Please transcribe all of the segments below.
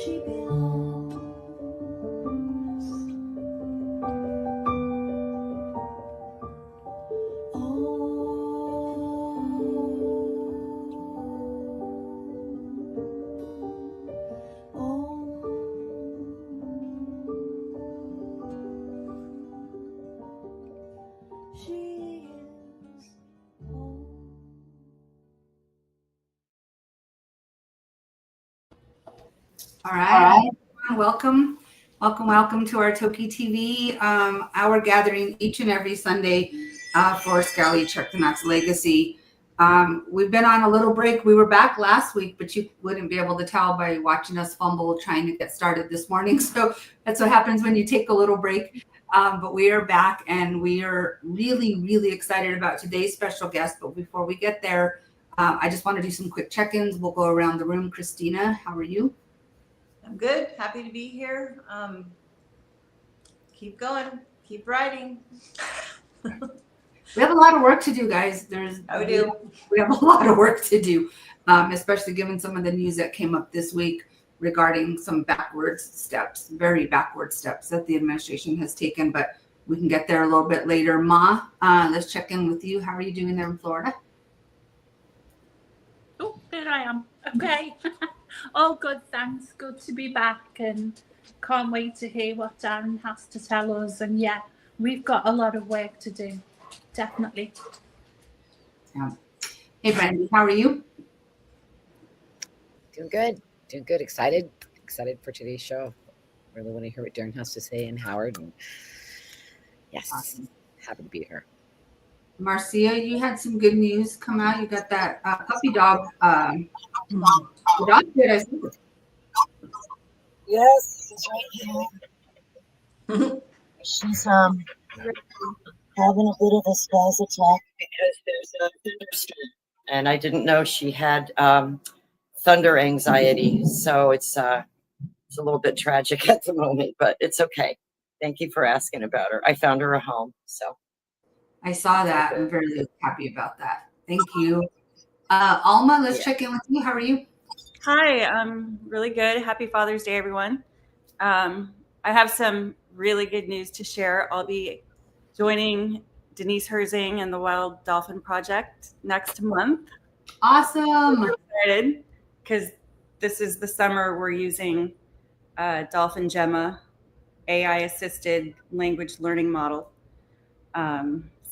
she belongs. All right. Welcome to our TokiTV our gathering each and every Sunday for Scully Check the Knots Legacy. We've been on a little break. We were back last week, but you wouldn't be able to tell by watching us fumble trying to get started this morning. So that's what happens when you take a little break. But we are back, and we are really, really excited about today's special guest. But before we get there, I just want to do some quick check-ins. We'll go around the room. Christina, how are you? I'm good. Happy to be here. Keep going. Keep writing. We have a lot of work to do, guys. We have a lot of work to do, especially given some of the news that came up this week regarding some very backward steps that the administration has taken. But we can get there a little bit later. Ma, let's check in with you. How are you doing there in Florida? Oh, there I am. Okay. All good, thanks. Good to be back, and can't wait to hear what Darren has to tell us. And yeah, we've got a lot of work to do, definitely. Yeah. Hey, Brandy, how are you? Doing good. Excited for today's show. Really want to hear what Darren has to say, and Howard. And yes, awesome. Happy to be here. Marcia, you had some good news come out. You got that puppy dog. The dog did, I think. Yes, she's right here. She's having a bit of a spaz attack because there's a thunderstorm, and I didn't know she had thunder anxiety. So it's a little bit tragic at the moment, but it's okay. Thank you for asking about her. I found her a home, so. I saw that. I'm very happy about that. Thank you. Alma, let's check in with you. How are you? Hi, I'm really good. Happy Father's Day, everyone. I have some really good news to share. I'll be joining Denise Herzing and the Wild Dolphin Project next month. Awesome. I'm excited because this is the summer we're using Dolphin Gemma, AI-assisted language learning model.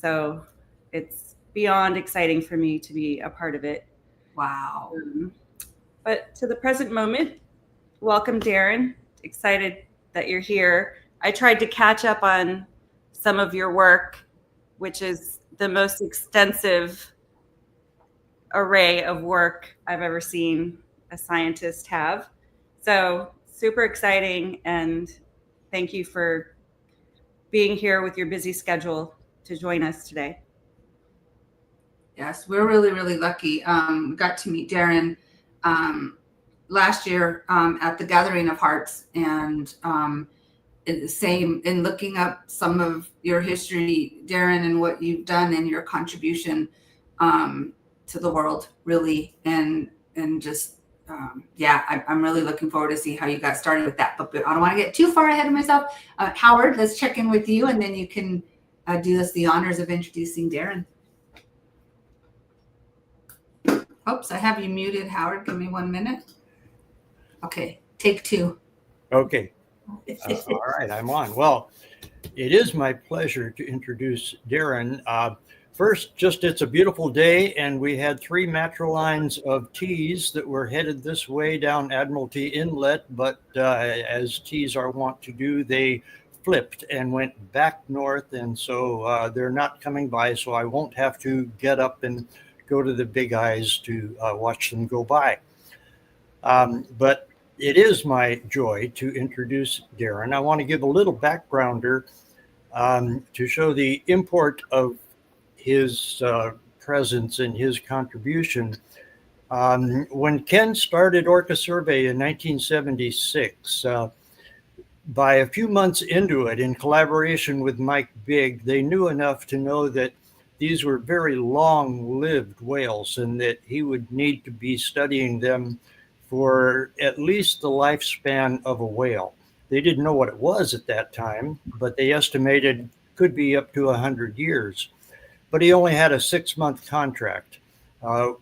So it's beyond exciting for me to be a part of it. Wow. But to the present moment, welcome, Darren. Excited that you're here. I tried to catch up on some of your work, which is the most extensive array of work I've ever seen a scientist have. So super exciting, and thank you for being here with your busy schedule to join us today. Yes, we're really, really lucky. Got to meet Darren last year at the Gathering of Hearts, and same in looking up some of your history, Darren, and what you've done and your contribution to the world, really, and just I'm really looking forward to see how you got started with that. But I don't want to get too far ahead of myself. Howard, let's check in with you, and then you can do us the honors of introducing Darren. Oops, I have you muted, Howard. Give me 1 minute. Okay, take two. Okay. All right, I'm on. Well, it is my pleasure to introduce Darren. First, it's a beautiful day, and we had 3 matrolines of teas that were headed this way down Admiralty Inlet, but as teas are wont to do, they flipped and went back north, and so they're not coming by, so I won't have to get up and go to the Big Eyes to watch them go by. But it is my joy to introduce Darren. I want to give a little backgrounder to show the import of his presence and his contribution. When Ken started Orca Survey in 1976, by a few months into it, in collaboration with Mike Bigg, they knew enough to know that these were very long-lived whales and that he would need to be studying them for at least the lifespan of a whale. They didn't know what it was at that time, but they estimated could be up to 100 years. But he only had a 6-month contract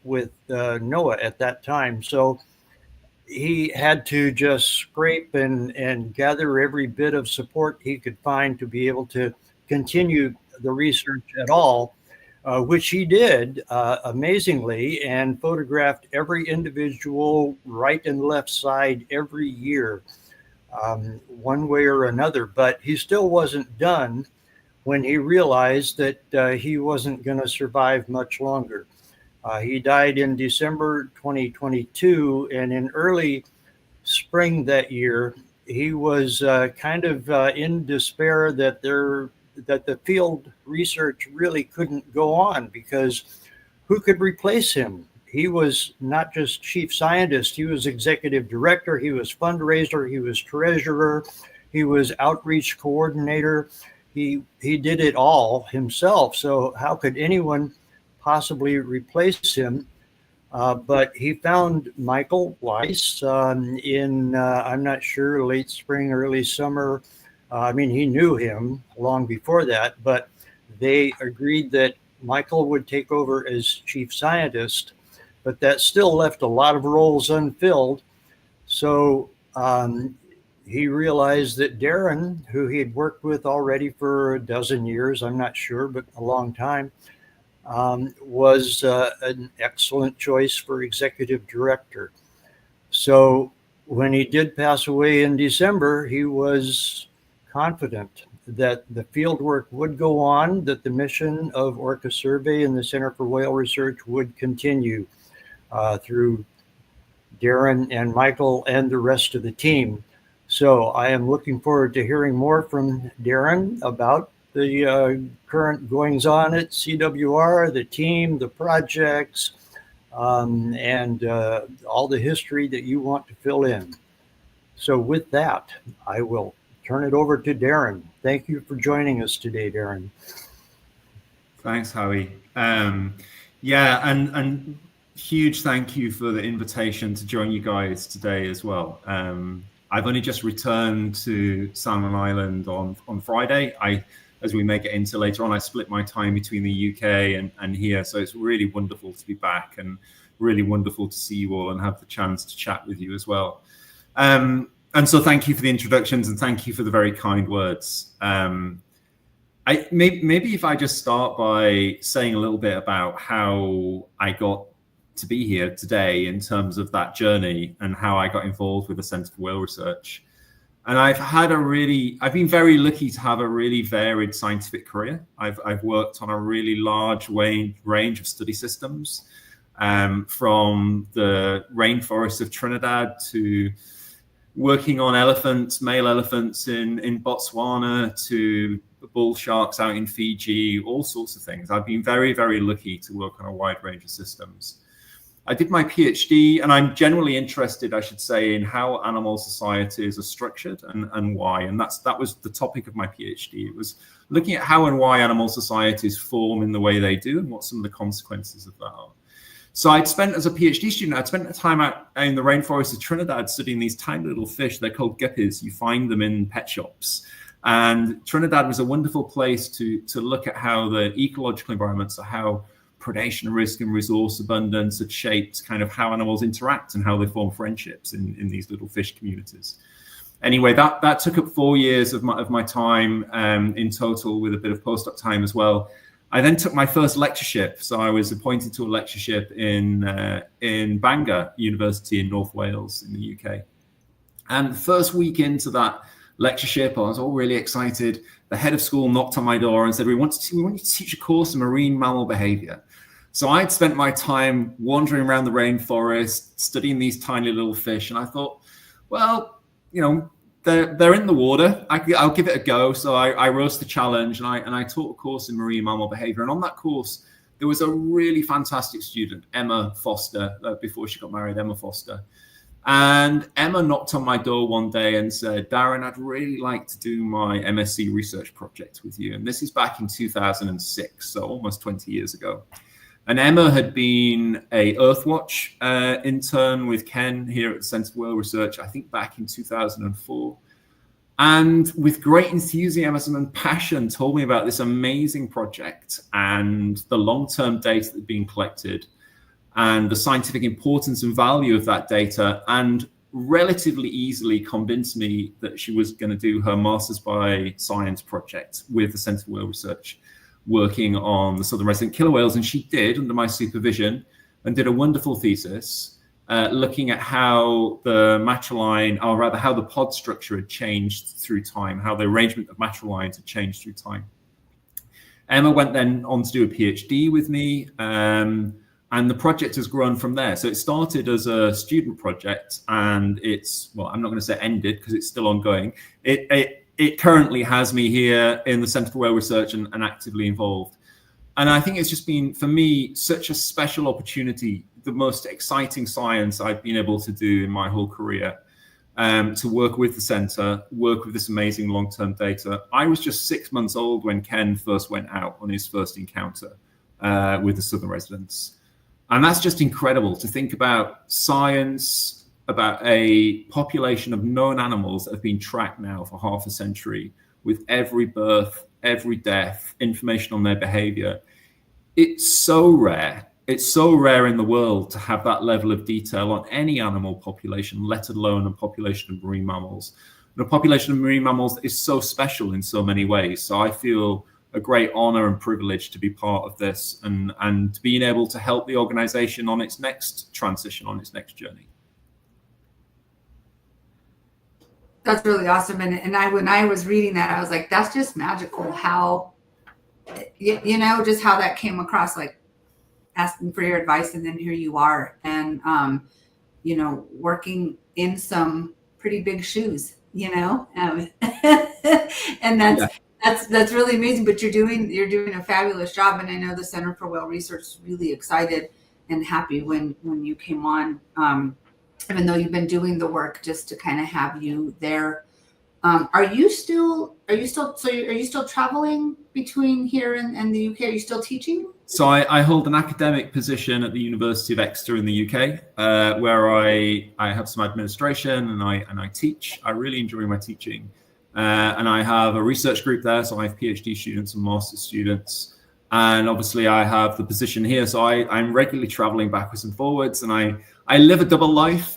with NOAA at that time. So he had to just scrape and gather every bit of support he could find to be able to continue the research at all, which he did amazingly, and photographed every individual right and left side every year, one way or another. But he still wasn't done when he realized that he wasn't going to survive much longer. He died in December 2022, and in early spring that year, he was kind of in despair that the field research really couldn't go on, because who could replace him? He was not just chief scientist, he was executive director, he was fundraiser, he was treasurer, he was outreach coordinator. He did it all himself. So how could anyone possibly replace him? But he found Michael Weiss in, I'm not sure, late spring, early summer. I mean, he knew him long before that, but they agreed that Michael would take over as chief scientist, but that still left a lot of roles unfilled. So he realized that Darren, who he had worked with already for a dozen years, I'm not sure, but a long time, was an excellent choice for executive director. So when he did pass away in December, he was confident that the field work would go on, that the mission of Orca Survey and the Center for Whale Research would continue through Darren and Michael and the rest of the team. So I am looking forward to hearing more from Darren about the current goings on at CWR, the team, the projects, and all the history that you want to fill in. So with that, I will turn it over to Darren. Thank you for joining us today, Darren. Thanks, Howie. Yeah, and huge thank you for the invitation to join you guys today as well. I've only just returned to Salmon Island on Friday. As we make it into later on, I split my time between the UK and here. So it's really wonderful to be back, and really wonderful to see you all and have the chance to chat with you as well. And so thank you for the introductions, and thank you for the very kind words. Maybe if I just start by saying a little bit about how I got to be here today in terms of that journey and how I got involved with the Centre for Whale Research. And I've been very lucky to have a really varied scientific career. I've worked on a really large range of study systems, from the rainforests of Trinidad to working on male elephants in Botswana, to bull sharks out in Fiji, all sorts of things. I've been very, very lucky to work on a wide range of systems. I did my PhD, and I'm generally interested, I should say, in how animal societies are structured and why. And that was the topic of my PhD. It was looking at how and why animal societies form in the way they do, and what some of the consequences of that are. So as a PhD student, I'd spent time out in the rainforest of Trinidad studying these tiny little fish. They're called guppies. You find them in pet shops. And Trinidad was a wonderful place to look at how the ecological environment, so how predation risk and resource abundance had shaped kind of how animals interact and how they form friendships in these little fish communities. Anyway, that took up 4 years of my time in total, with a bit of postdoc time as well. I then took my first lectureship. So I was appointed to a lectureship in Bangor University in North Wales in the UK. And the first week into that lectureship, I was all really excited. The head of school knocked on my door and said, we want you to teach a course in marine mammal behavior. So I'd spent my time wandering around the rainforest, studying these tiny little fish. And I thought, well, they're in the water. I'll give it a go. So I rose the challenge, and I taught a course in marine mammal behavior. And on that course, there was a really fantastic student, Emma Foster, before she got married, Emma Foster. And Emma knocked on my door one day and said, Darren, I'd really like to do my MSc research project with you. And this is back in 2006, so almost 20 years ago. And Emma had been a Earthwatch intern with Ken here at the Centre for Whale Research, I think back in 2004. And with great enthusiasm and passion told me about this amazing project and the long-term data that had been collected and the scientific importance and value of that data, and relatively easily convinced me that she was going to do her Masters by Science project with the Centre for Whale Research, working on the southern resident killer whales. And she did, under my supervision, and did a wonderful thesis looking at how the matriline, or rather how the pod structure had changed through time, how the arrangement of matrilines had changed through time. Emma went then on to do a PhD with me, and the project has grown from there. So it started as a student project, and it's, well, I'm not going to say ended because it's still ongoing. It currently has me here in the Centre for Whale Research and actively involved. And I think it's just been, for me, such a special opportunity, the most exciting science I've been able to do in my whole career, to work with the centre, work with this amazing long-term data. I was just 6 months old when Ken first went out on his first encounter with the southern residents. And that's just incredible to think about science, about a population of known animals that have been tracked now for half a century, with every birth, every death, information on their behavior. It's so rare. It's so rare in the world to have that level of detail on any animal population, let alone a population of marine mammals. And a population of marine mammals that is so special in so many ways. So I feel a great honor and privilege to be part of this, and being able to help the organization on its next transition, on its next journey. That's really awesome. And when I was reading that, I was like, that's just magical how, you know, just how that came across, like asking for your advice, and then here you are, and you know, working in some pretty big shoes, you know, and that's really amazing. But you're doing a fabulous job, and I know the Center for Whale Research is really excited and happy when you came on, even though you've been doing the work, just to kind of have you there. Are you still traveling between here and the UK? Are you still teaching? So I hold an academic position at the University of Exeter in the UK, where I have some administration and I teach. I really enjoy my teaching. And I have a research group there, so I have PhD students and master's students. And obviously I have the position here, so I'm regularly traveling backwards and forwards, and I live a double life.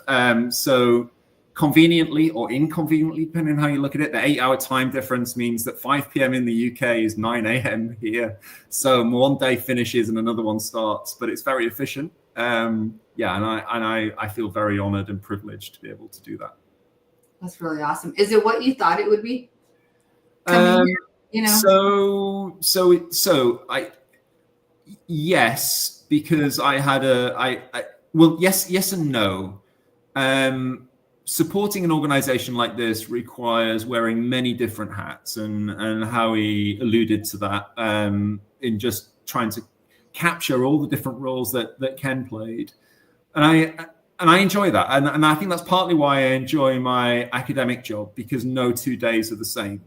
So conveniently or inconveniently, depending on how you look at it, the 8-hour time difference means that 5 p.m. in the UK is 9 a.m. here. So one day finishes and another one starts, but it's very efficient. And I feel very honored and privileged to be able to do that. That's really awesome. Is it what you thought it would be? Coming here, you know? Yes, because I had yes and no. Supporting an organization like this requires wearing many different hats, and Howie alluded to that in just trying to capture all the different roles that Ken played. And I enjoy that. And I think that's partly why I enjoy my academic job, because no 2 days are the same.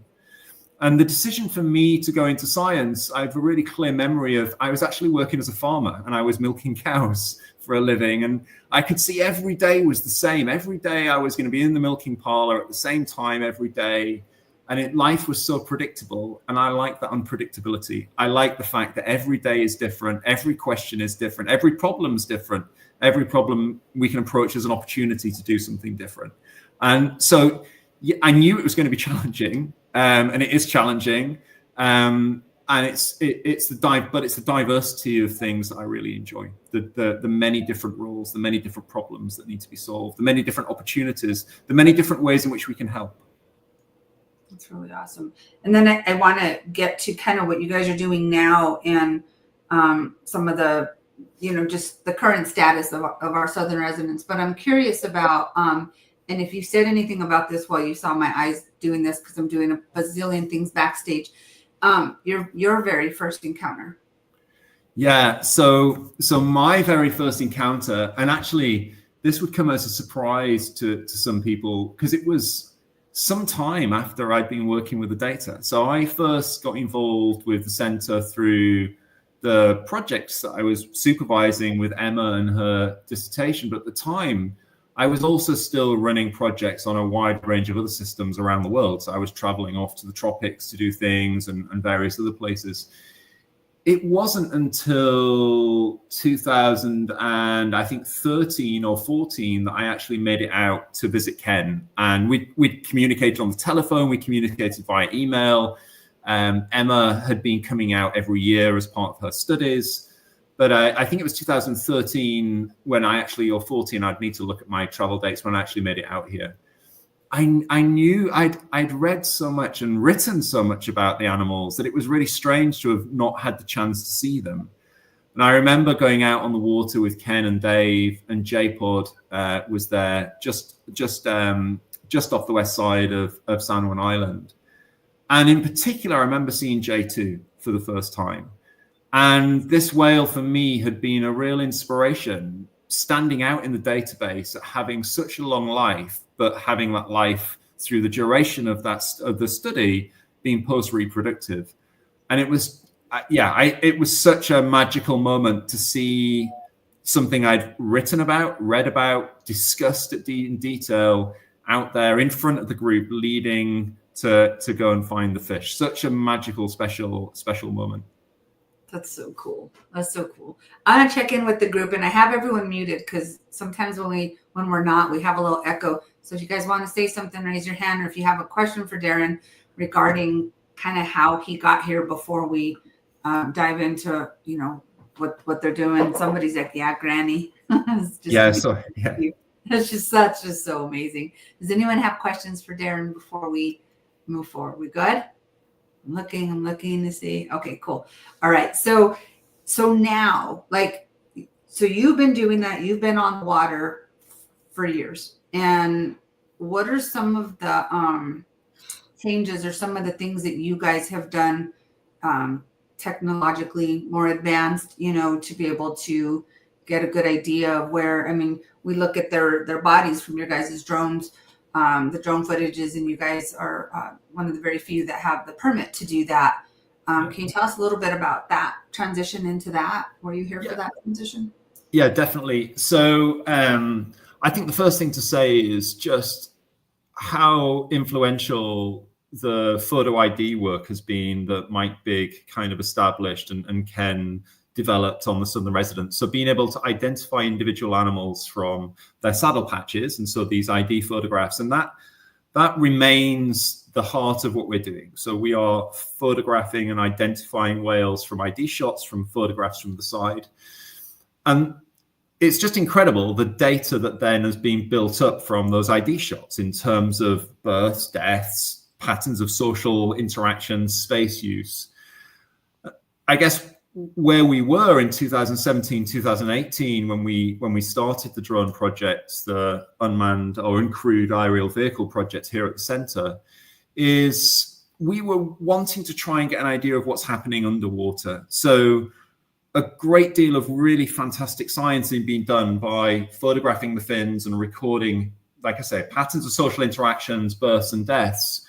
And the decision for me to go into science, I have a really clear memory of, I was actually working as a farmer and I was milking cows for a living. And I could see every day was the same. Every day I was going to be in the milking parlor at the same time every day. And life was so predictable. And I like that unpredictability. I like the fact that every day is different. Every question is different. Every problem is different. Every problem we can approach as an opportunity to do something different. And so I knew it was going to be challenging, and it is challenging. And it's the diversity of things that I really enjoy. The many different roles, the many different problems that need to be solved, the many different opportunities, the many different ways in which we can help. That's really awesome. And then I want to get to kind of what you guys are doing now, and some of the, you know, just the current status of our southern residents. But I'm curious about, and if you said anything about this while you saw my eyes doing this, because I'm doing a bazillion things backstage, your very first encounter. Yeah. So my very first encounter, and actually this would come as a surprise to some people, because it was some time after I'd been working with the data. So I first got involved with the center through the projects that I was supervising with Emma and her dissertation, but at the time, I was also still running projects on a wide range of other systems around the world. So I was traveling off to the tropics to do things and various other places. It wasn't until 2013 or 14 that I actually made it out to visit Ken. And we'd communicated on the telephone, we communicated via email. Emma had been coming out every year as part of her studies. But I think it was 2013 when I actually, or 14, I'd need to look at my travel dates when I actually made it out here. I knew I'd read so much and written so much about the animals that it was really strange to have not had the chance to see them. And I remember going out on the water with Ken and Dave, and J-Pod was there just off the west side of San Juan Island. And in particular, I remember seeing J2 for the first time. And this whale for me had been a real inspiration, standing out in the database, having such a long life, but having that life through the duration of the study being post-reproductive. And it was, it was such a magical moment to see something I'd written about, read about, discussed in detail out there in front of the group, leading to go and find the fish. Such a magical, special moment. That's so cool. That's so cool. I'm gonna check in with the group, and I have everyone muted because sometimes when we're not, we have a little echo. So if you guys want to say something, raise your hand, or if you have a question for Darren regarding kind of how he got here before we dive into what they're doing. Somebody's like, yeah, Granny. It's just so amazing. Does anyone have questions for Darren before we move forward? We good? I'm looking to see. Okay, cool. All right. So now, so you've been doing that. You've been on the water for years. And what are some of the changes or some of the things that you guys have done technologically more advanced, to be able to get a good idea of where, we look at their bodies from your guys' drones, the drone footages, and you guys are one of the very few that have the permit to do that. Can you tell us a little bit about that transition into that? Were you here for that transition? Yeah, definitely. So I think the first thing to say is just how influential the photo ID work has been that Mike Big kind of established and Ken developed on the Southern Resident. So being able to identify individual animals from their saddle patches, and so these ID photographs, and that remains the heart of what we're doing. So we are photographing and identifying whales from ID shots, from photographs from the side. And it's just incredible the data that then has been built up from those ID shots in terms of births, deaths, patterns of social interactions, space use. I guess where we were in 2017, 2018, when we started the drone projects, the unmanned or uncrewed aerial vehicle project here at the center, is we were wanting to try and get an idea of what's happening underwater. So a great deal of really fantastic science is being done by photographing the fins and recording, like I say, patterns of social interactions, births and deaths.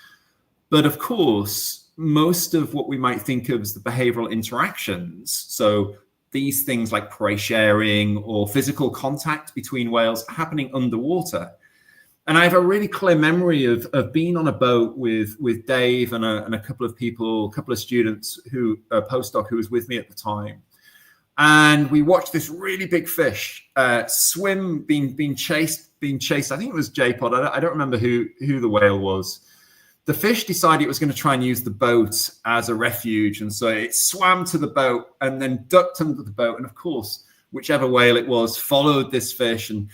But of course, most of what we might think of as the behavioral interactions, so these things like prey sharing or physical contact between whales, happening underwater. And I have a really clear memory of being on a boat with Dave and a couple of students a postdoc who was with me at the time. And we watched this really big fish swim, being chased. I think it was J-Pod. I don't remember who the whale was. The fish decided it was going to try and use the boat as a refuge. And so it swam to the boat and then ducked under the boat. And of course, whichever whale it was followed this fish and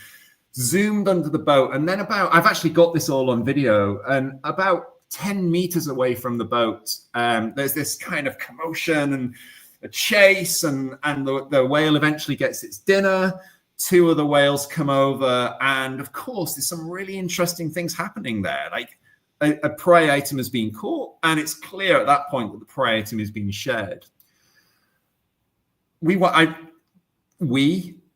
zoomed under the boat. And then I've actually got this all on video, and about 10 meters away from the boat, there's this kind of commotion and a chase, and the whale eventually gets its dinner. Two other whales come over. And of course, there's some really interesting things happening there. Like, a prey item has been caught, and it's clear at that point that the prey item is being shared. We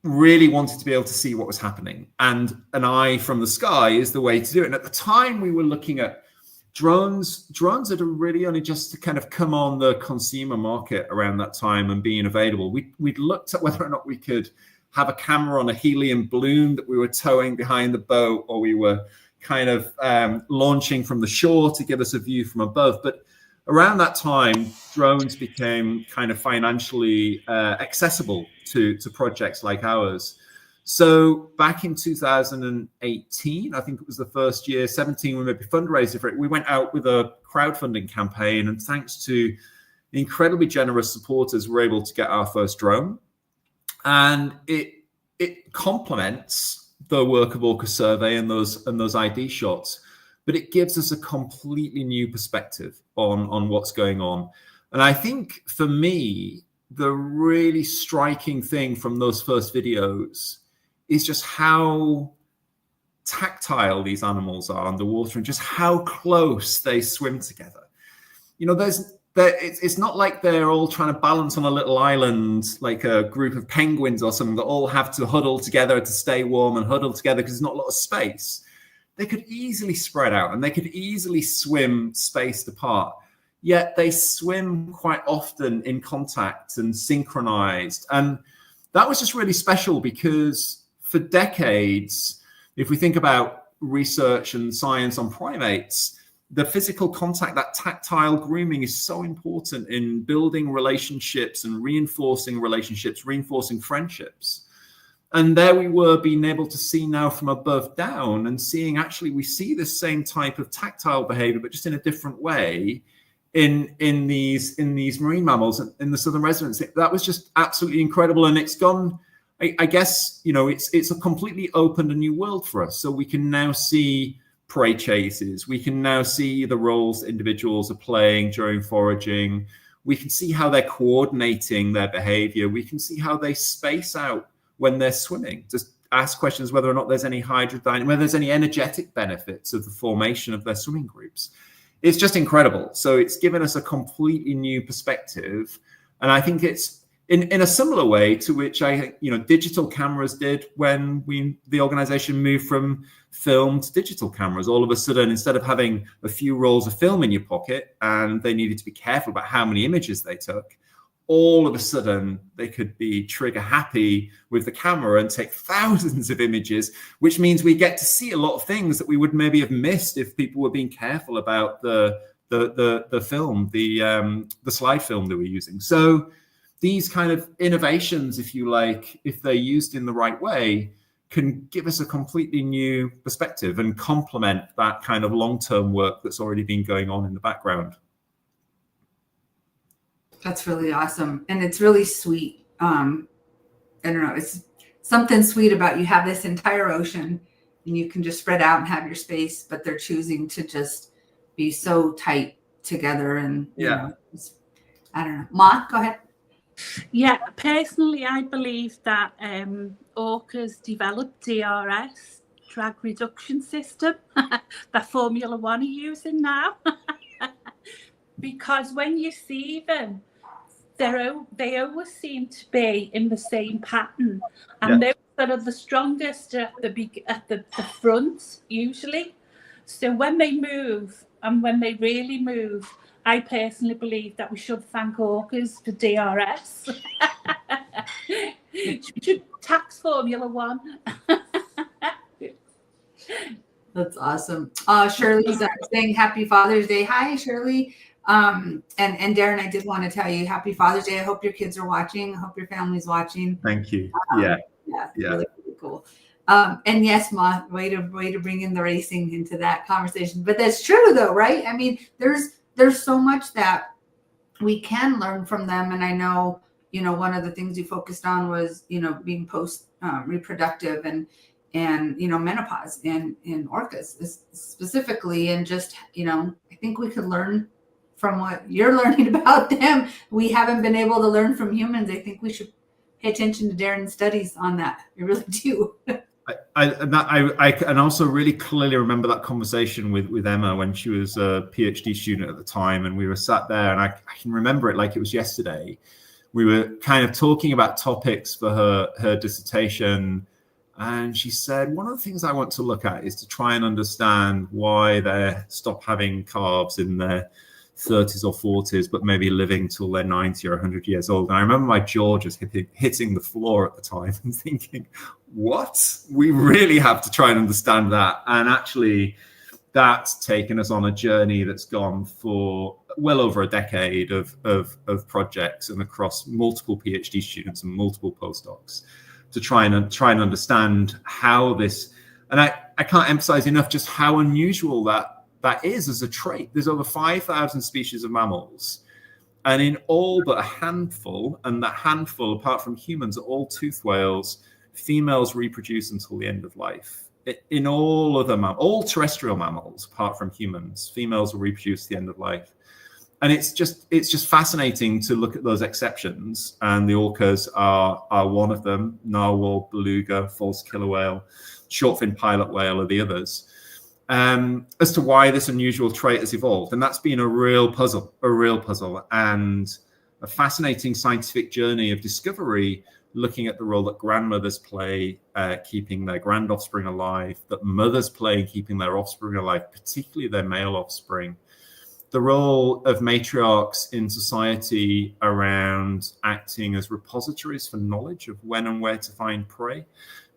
really wanted to be able to see what was happening, and an eye from the sky is the way to do it. And at the time, we were looking at drones had really only just kind of come on the consumer market around that time and being available. We'd looked at whether or not we could have a camera on a helium balloon that we were towing behind the boat, or we were kind of launching from the shore to give us a view from above. But around that time, drones became kind of financially accessible to projects like ours. So back in 2018, I think it was the first year, 17, we maybe fundraising for it. We went out with a crowdfunding campaign, and thanks to incredibly generous supporters, we were able to get our first drone. And it complements the work of Orca Survey and those ID shots, but it gives us a completely new perspective on what's going on. And I think for me, the really striking thing from those first videos is just how tactile these animals are underwater and just how close they swim together. You know, it's not like they're all trying to balance on a little island like a group of penguins or something that all have to huddle together to stay warm and huddle together because there's not a lot of space. They could easily spread out and they could easily swim spaced apart. Yet they swim quite often in contact and synchronized. And that was just really special because for decades, if we think about research and science on primates, the physical contact, that tactile grooming is so important in building relationships and reinforcing relationships, reinforcing friendships. And there we were being able to see now from above down and seeing actually we see the same type of tactile behavior, but just in a different way in these marine mammals in the southern residents. That was just absolutely incredible. And it's gone, I guess, you know, it's a completely opened a new world for us. So we can now see prey chases. We can now see the roles individuals are playing during foraging. We can see how they're coordinating their behavior. We can see how they space out when they're swimming. Just ask questions whether or not there's any hydrodynamic, whether there's any energetic benefits of the formation of their swimming groups. It's just incredible. So it's given us a completely new perspective. And I think it's in a similar way to which digital cameras did when the organization moved from film to digital cameras. All of a sudden, instead of having a few rolls of film in your pocket and they needed to be careful about how many images they took, all of a sudden they could be trigger happy with the camera and take thousands of images, which means we get to see a lot of things that we would maybe have missed if people were being careful about the film, the slide film that we're using. So these kind of innovations, if you like, if they're used in the right way, can give us a completely new perspective and complement that kind of long-term work that's already been going on in the background. That's really awesome. And it's really sweet. I don't know, it's something sweet about you have this entire ocean and you can just spread out and have your space, but they're choosing to just be so tight together. And you know, I don't know. Ma, go ahead. Yeah, personally, I believe that orcas developed DRS, drag reduction system, that Formula One are using now. Because when you see them, they always seem to be in the same pattern. And they're sort of the strongest at the front, usually. So when they move, and when they really move, I personally believe that we should thank orcas for DRS. We should tax Formula One. That's awesome. Shirley's saying Happy Father's Day. Hi, Shirley. And Darren, I did want to tell you Happy Father's Day. I hope your kids are watching. I hope your family's watching. Thank you. Yeah. Really, really cool. And yes, Ma, way to bring in the racing into that conversation. But that's true though, right? I mean, there's so much that we can learn from them. And I know, one of the things you focused on was, being post reproductive and menopause in orcas specifically. And just, I think we could learn from what you're learning about them. We haven't been able to learn from humans. I think we should pay attention to Darren's studies on that. I really do. I can also really clearly remember that conversation with Emma when she was a PhD student at the time, and we were sat there, and I can remember it like it was yesterday. We were kind of talking about topics for her dissertation, And she said, one of the things I want to look at is to try and understand why they stop having calves in their 30s or 40s, but maybe living till they're 90 or 100 years old. And I remember my jaw just hitting the floor at the time and thinking, what? We really have to try and understand that. And actually, that's taken us on a journey that's gone for well over a decade of projects and across multiple PhD students and multiple postdocs to try and understand how this, and I can't emphasize enough just how unusual that is as a trait. There's over 5,000 species of mammals, and in all but a handful, and that handful, apart from humans, are all toothed whales, females reproduce until the end of life. In all other all terrestrial mammals, apart from humans, females will reproduce at the end of life. And it's just fascinating to look at those exceptions, and the orcas are one of them. Narwhal, beluga, false killer whale, short-fin pilot whale are the others. As to why this unusual trait has evolved, and that's been a real puzzle, and a fascinating scientific journey of discovery, looking at the role that grandmothers play keeping their grand offspring alive, that mothers play in keeping their offspring alive, particularly their male offspring. The role of matriarchs in society around acting as repositories for knowledge of when and where to find prey,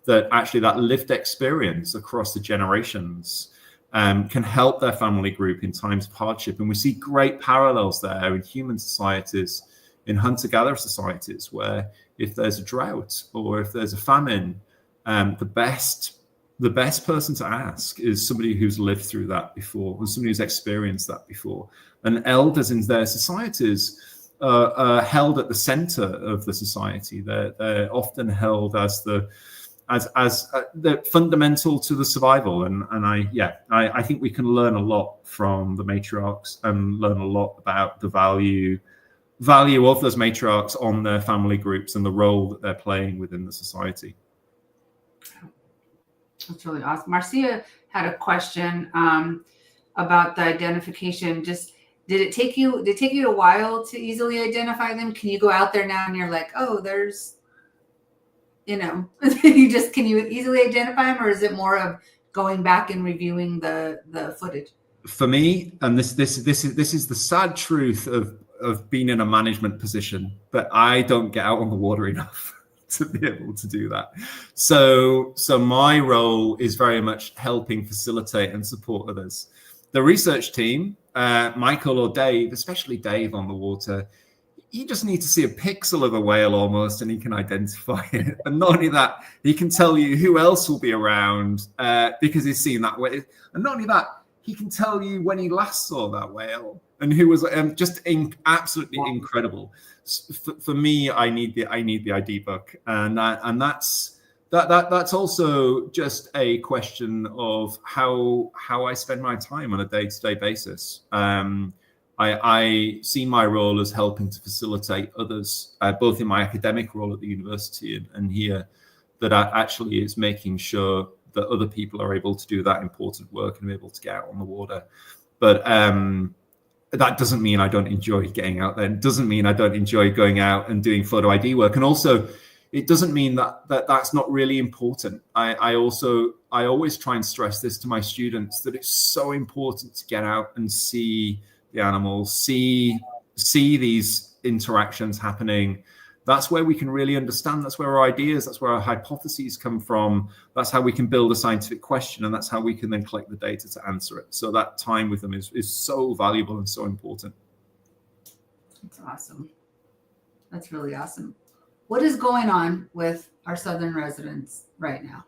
that actually that lived experience across the generations can help their family group in times of hardship. And we see great parallels there in human societies, in hunter-gatherer societies, where if there's a drought or if there's a famine, the best person to ask is somebody who's lived through that before, or somebody who's experienced that before. And elders in their societies are held at the center of the society. They're often held as the fundamental to the survival. And I think we can learn a lot from the matriarchs and learn a lot about the value of those matriarchs on their family groups and the role that they're playing within the society. That's really awesome. Marcia had a question about the identification. Did it take you a while to easily identify them? Can you go out there now and you're like, oh, there's, can you easily identify them, or is it more of going back and reviewing the footage? For me, and this is the sad truth of being in a management position, but I don't get out on the water enough to be able to do that. So my role is very much helping facilitate and support others. The research team, Michael or Dave, especially Dave on the water, you just need to see a pixel of a whale almost and he can identify it. And not only that, he can tell you who else will be around because he's seen that whale. And not only that, he can tell you when he last saw that whale and who was absolutely incredible. For me, I need the ID book, and that's also just a question of how I spend my time on a day-to-day basis. I see my role as helping to facilitate others, both in my academic role at the university and here, that actually is making sure that other people are able to do that important work and be able to get out on the water. But that doesn't mean I don't enjoy getting out there. It doesn't mean I don't enjoy going out and doing photo ID work. And also, it doesn't mean that's not really important. I always try and stress this to my students, that it's so important to get out and see the animals, see these interactions happening. That's where we can really understand. That's where our ideas, that's where our hypotheses come from. That's how we can build a scientific question, and that's how we can then collect the data to answer it. So that time with them is so valuable and so important. That's awesome. That's really awesome. What is going on with our Southern residents right now?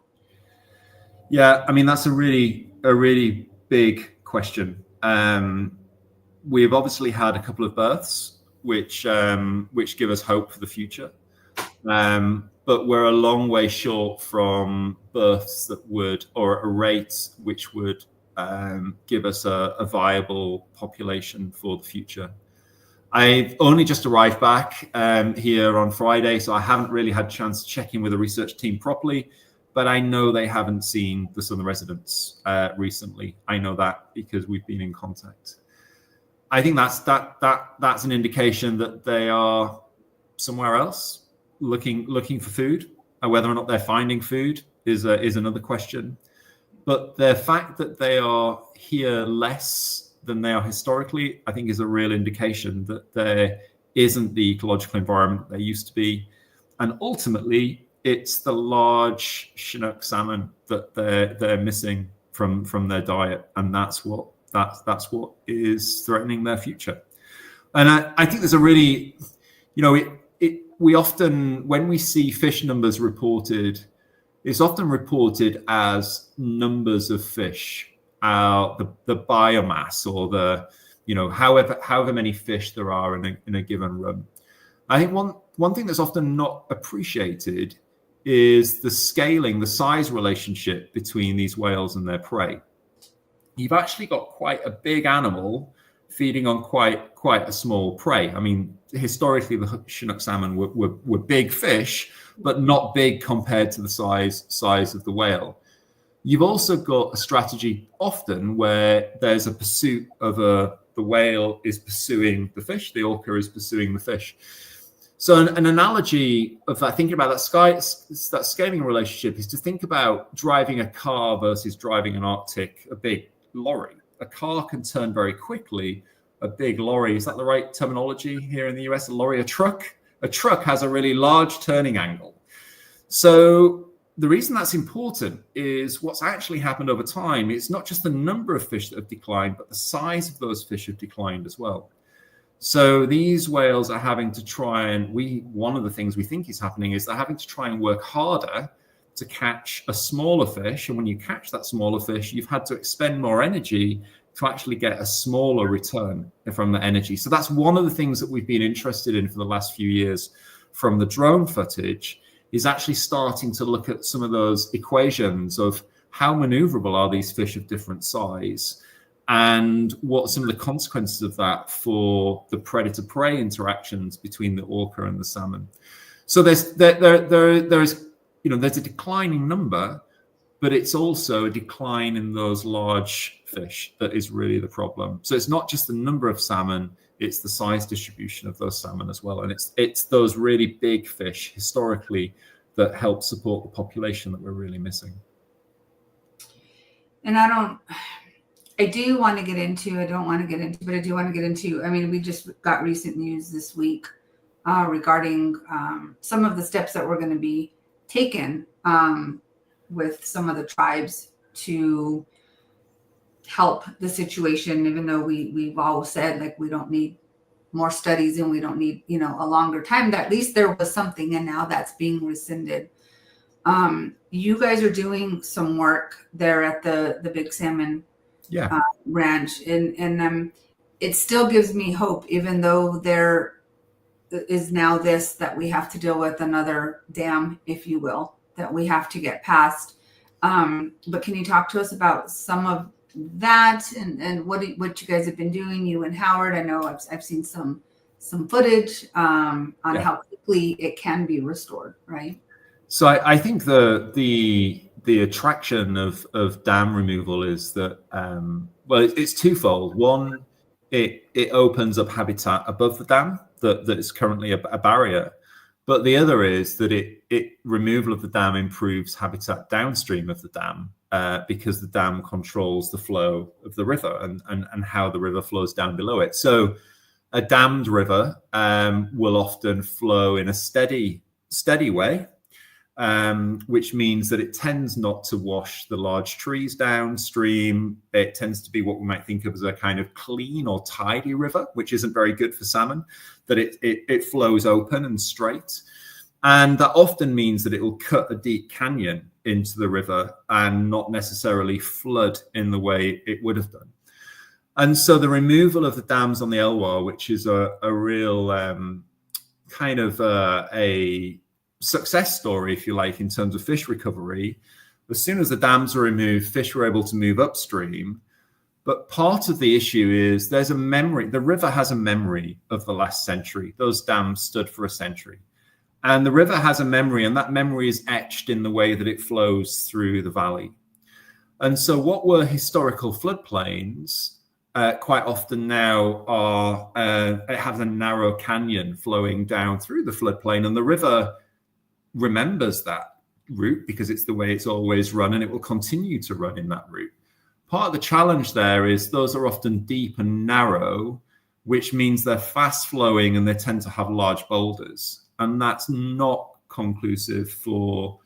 Yeah, I mean, that's a really big question. We've obviously had a couple of births, which give us hope for the future. But we're a long way short from births that would, or a rate which would give us a viable population for the future. I've only just arrived back here on Friday, so I haven't really had a chance to check in with the research team properly, but I know they haven't seen the Southern residents recently. I know that because we've been in contact. I think that's an indication that they are somewhere else looking for food, and whether or not they're finding food is another question. But the fact that they are here less than they are historically, I think, is a real indication that there isn't the ecological environment there used to be. And ultimately, it's the large Chinook salmon that they're missing from their diet, and that's what is threatening their future. And I think there's a really, we often, when we see fish numbers reported, it's often reported as numbers of fish, the biomass, or the, however many fish there are in a given run. I think one thing that's often not appreciated is the scaling, the size relationship between these whales and their prey. You've actually got quite a big animal feeding on quite a small prey. I mean, historically, the Chinook salmon were big fish, but not big compared to the size of the whale. You've also got a strategy often where there's a pursuit of the whale is pursuing the fish, the orca is pursuing the fish. So an analogy of that, thinking about that scaling relationship, is to think about driving a car versus driving a big lorry. A car can turn very quickly. A big lorry, is that the right terminology here in the US? A truck? A truck has a really large turning angle. So the reason that's important is what's actually happened over time. It's not just the number of fish that have declined, but the size of those fish have declined as well. So these whales are having to try one of the things we think is happening is they're having to try and work harder to catch a smaller fish. And when you catch that smaller fish, you've had to expend more energy to actually get a smaller return from the energy. So that's one of the things that we've been interested in for the last few years from the drone footage, is actually starting to look at some of those equations of how maneuverable are these fish of different size, and what some of the consequences of that for the predator-prey interactions between the orca and the salmon. So there's a declining number, but it's also a decline in those large fish that is really the problem. So it's not just the number of salmon, it's the size distribution of those salmon as well. And it's those really big fish historically that help support the population that we're really missing. And I do want to get into, I mean, we just got recent news this week regarding some of the steps that we're going to be taken with some of the tribes to help the situation, even though we've always said, like, we don't need more studies and we don't need, a longer time. That at least there was something, and now that's being rescinded. You guys are doing some work there at the Big Salmon ranch, and it still gives me hope, even though there is now that we have to deal with another dam, if you will, that we have to get past. But can you talk to us about some of that and what you guys have been doing, you and Howard? I know I've seen some footage on how quickly it can be restored, right? So I think the attraction of dam removal is that it's twofold. One, it opens up habitat above the dam that is currently a barrier, but the other is that it removal of the dam improves habitat downstream of the dam because the dam controls the flow of the river and how the river flows down below it. So a dammed river will often flow in a steady way, which means that it tends not to wash the large trees downstream. It tends to be what we might think of as a kind of clean or tidy river, which isn't very good for salmon, that it flows open and straight. And that often means that it will cut a deep canyon into the river and not necessarily flood in the way it would have done. And so the removal of the dams on the Elwha, which is a real kind of a success story, if you like, in terms of fish recovery. As soon as the dams were removed, fish were able to move upstream. But part of the issue is there's a memory. The river has a memory of the last century. Those dams stood for a century. And the river has a memory, and that memory is etched in the way that it flows through the valley. And so what were historical floodplains quite often now it has a narrow canyon flowing down through the floodplain, and the river remembers that route because it's the way it's always run, and it will continue to run in that route. Part of the challenge there is those are often deep and narrow, which means they're fast flowing and they tend to have large boulders. And that's not conclusive for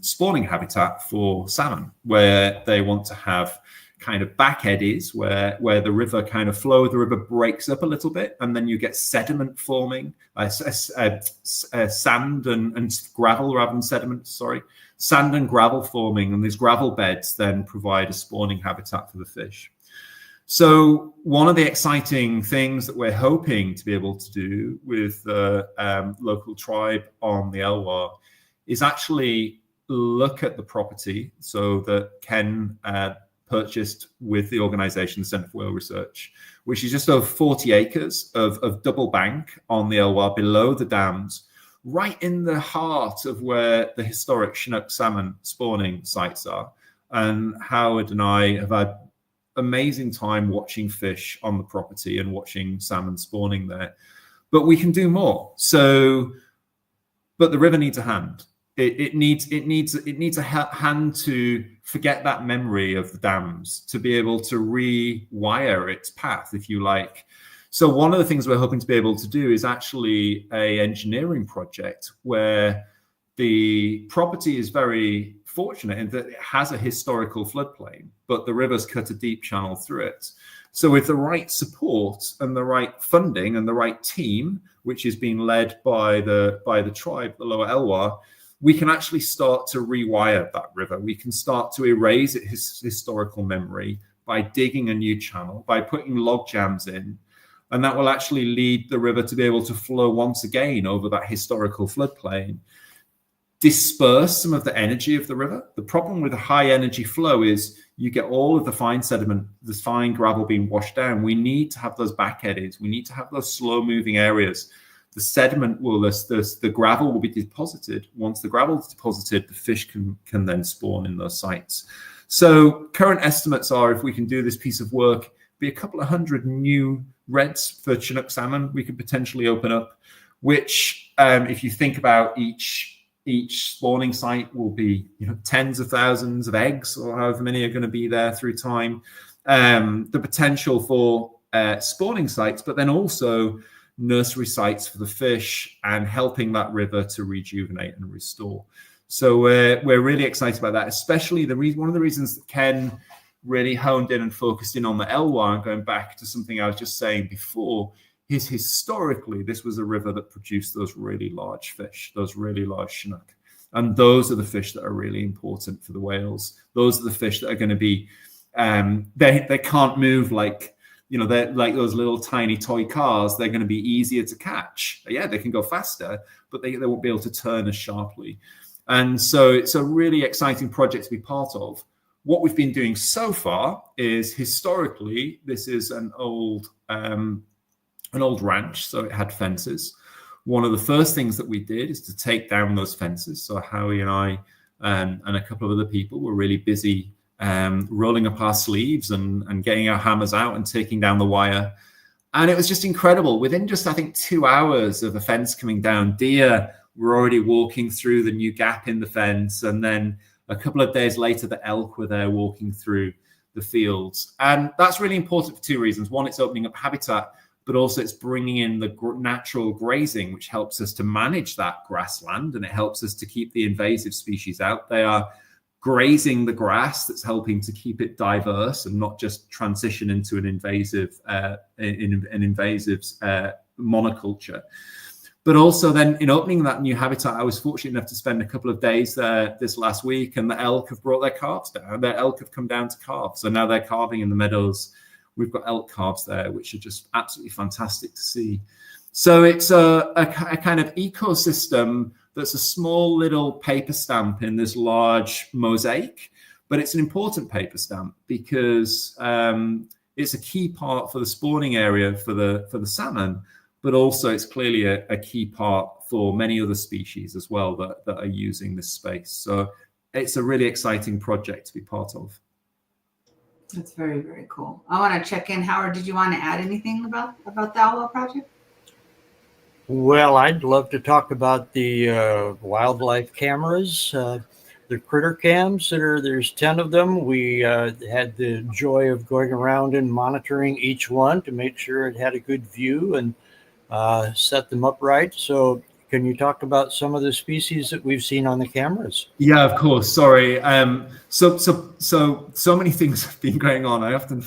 spawning habitat for salmon, where they want to have kind of back eddies where the river kind of flows, the river breaks up a little bit, and then you get sediment forming, sand and gravel rather than sediment, sorry. Sand and gravel forming, and these gravel beds then provide a spawning habitat for the fish. So one of the exciting things that we're hoping to be able to do with the local tribe on the Elwha is actually look at the property so that Ken purchased with the organization, the Centre for Whale Research, which is just over 40 acres of double bank on the Elwha below the dams, right in the heart of where the historic Chinook salmon spawning sites are. And Howard and I have had amazing time watching fish on the property and watching salmon spawning there. But we can do more. So, but the river needs a hand. It needs a hand to forget that memory of the dams, to be able to rewire its path, if you like. So one of the things we're hoping to be able to do is actually a engineering project where the property is very fortunate in that it has a historical floodplain, but the river's cut a deep channel through it. So with the right support and the right funding and the right team, which is being led by the tribe, the Lower Elwha, we can actually start to rewire that river. We can start to erase its historical memory by digging a new channel, by putting log jams in, and that will actually lead the river to be able to flow once again over that historical floodplain, disperse some of the energy of the river. The problem with a high energy flow is you get all of the fine sediment, the fine gravel being washed down. We need to have those back eddies. We need to have those slow moving areas. The sediment will, the gravel will be deposited. Once the gravel is deposited, the fish can then spawn in those sites. So current estimates are, if we can do this piece of work, be a couple of hundred new reds for Chinook salmon we could potentially open up, which if you think about each spawning site will be tens of thousands of eggs, or however many are going to be there through time. The potential for spawning sites, but then also nursery sites for the fish and helping that river to rejuvenate and restore. So we're really excited about that, especially one of the reasons that Ken really honed in and focused in on the Elwha, and going back to something I was just saying before, is historically this was a river that produced those really large fish, those really large Chinook. And those are the fish that are really important for the whales. Those are the fish that are going to be, they can't move like, they're like those little tiny toy cars. They're going to be easier to catch. Yeah, they can go faster, but they won't be able to turn as sharply. And so it's a really exciting project to be part of. What we've been doing so far is, historically, this is an old ranch, so it had fences. One of the first things that we did is to take down those fences. So Howie and I and a couple of other people were really busy rolling up our sleeves and getting our hammers out and taking down the wire. And it was just incredible. Within just, I think, 2 hours of the fence coming down, deer were already walking through the new gap in the fence. And then a couple of days later, the elk were there walking through the fields. And that's really important for two reasons. One, it's opening up habitat, but also it's bringing in the natural grazing, which helps us to manage that grassland, and it helps us to keep the invasive species out. They are grazing the grass that's helping to keep it diverse and not just transition into an invasive monoculture. But also then in opening that new habitat, I was fortunate enough to spend a couple of days there this last week, and the elk have brought their calves down. Their elk have come down to calve. So now they're calving in the meadows. We've got elk calves there, which are just absolutely fantastic to see. So it's a kind of ecosystem that's a small little paper stamp in this large mosaic, but it's an important paper stamp because it's a key part for the spawning area for the salmon, but also it's clearly a key part for many other species as well that are using this space. So it's a really exciting project to be part of. That's very, very cool. I want to check in. Howard, did you want to add anything about the Elwha project? Well, I'd love to talk about the wildlife cameras, the critter cams there's 10 of them. We had the joy of going around and monitoring each one to make sure it had a good view and set them up right. So can you talk about some of the species that we've seen on the cameras? Yeah, of course. Sorry. So many things have been going on. I have to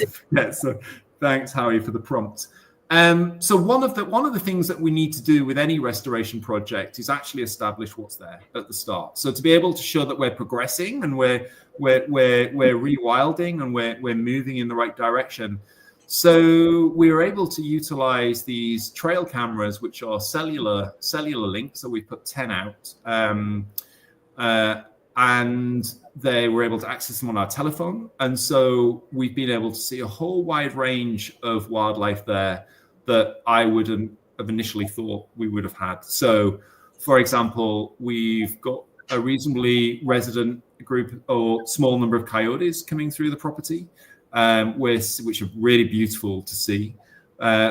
forget. So thanks, Howie, for the prompt. So one of the things that we need to do with any restoration project is actually establish what's there at the start. So to be able to show that we're progressing and we're rewilding and we're moving in the right direction. So we were able to utilize these trail cameras, which are cellular linked. So we put 10 out, and they were able to access them on our telephone. And so we've been able to see a whole wide range of wildlife there that I wouldn't have initially thought we would have had. So, for example, we've got a reasonably resident group or small number of coyotes coming through the property, which are really beautiful to see.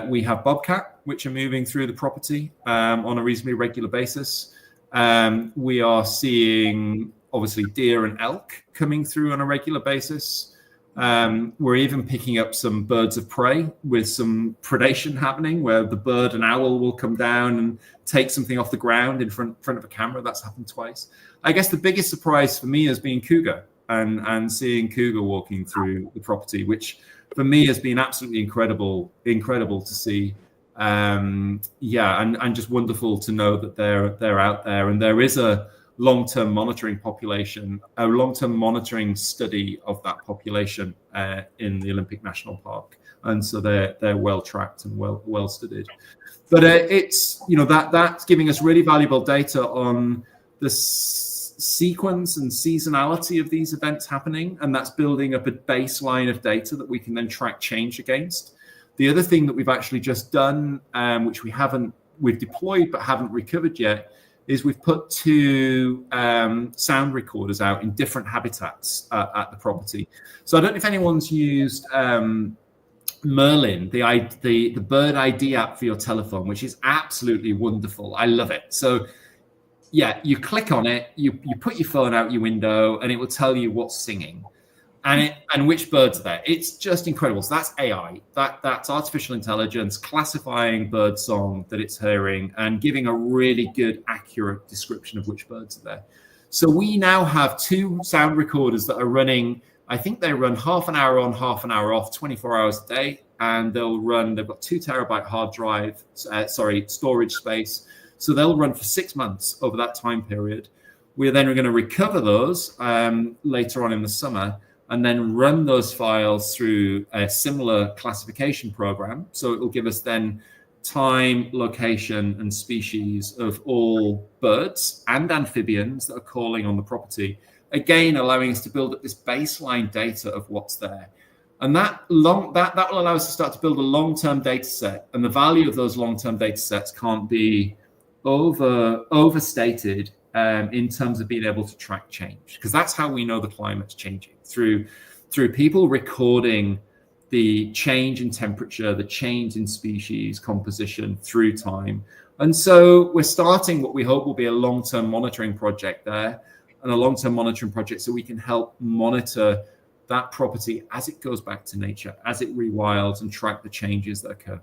We have bobcat, which are moving through the property on a reasonably regular basis. We are seeing, obviously, deer and elk coming through on a regular basis. We're even picking up some birds of prey with some predation happening, where the bird and owl will come down and take something off the ground in front of a camera. That's happened twice. I guess the biggest surprise for me has been cougar and seeing cougar walking through the property, which for me has been absolutely incredible to see. And just wonderful to know that they're out there, and there is a long-term monitoring study of that population in the Olympic National Park, and so they're well tracked and well studied. But it's that's giving us really valuable data on the sequence and seasonality of these events happening, and that's building up a baseline of data that we can then track change against. The other thing that we've actually just done, which we've deployed but haven't recovered yet, is we've put 2 sound recorders out in different habitats at the property. So I don't know if anyone's used Merlin, the bird ID app for your telephone, which is absolutely wonderful. I love it. So yeah, you click on it, you put your phone out your window, and it will tell you what's singing and which birds are there. It's just incredible. So that's AI, that's artificial intelligence classifying bird song that it's hearing and giving a really good, accurate description of which birds are there. So we now have 2 sound recorders that are running. I think they run half an hour on, half an hour off, 24 hours a day, and they've got 2 terabyte hard drive, storage space. So they'll run for 6 months over that time period. We're then going to recover those later on in the summer, and then run those files through a similar classification program. So it will give us then time, location, and species of all birds and amphibians that are calling on the property. Again, allowing us to build up this baseline data of what's there. And that will allow us to start to build a long-term data set. And the value of those long-term data sets can't be overstated in terms of being able to track change, because that's how we know the climate's changing, through people recording the change in temperature, the change in species composition through time. And so we're starting what we hope will be a long-term monitoring project there, and a long-term monitoring project so we can help monitor that property as it goes back to nature, as it rewilds, and track the changes that occur.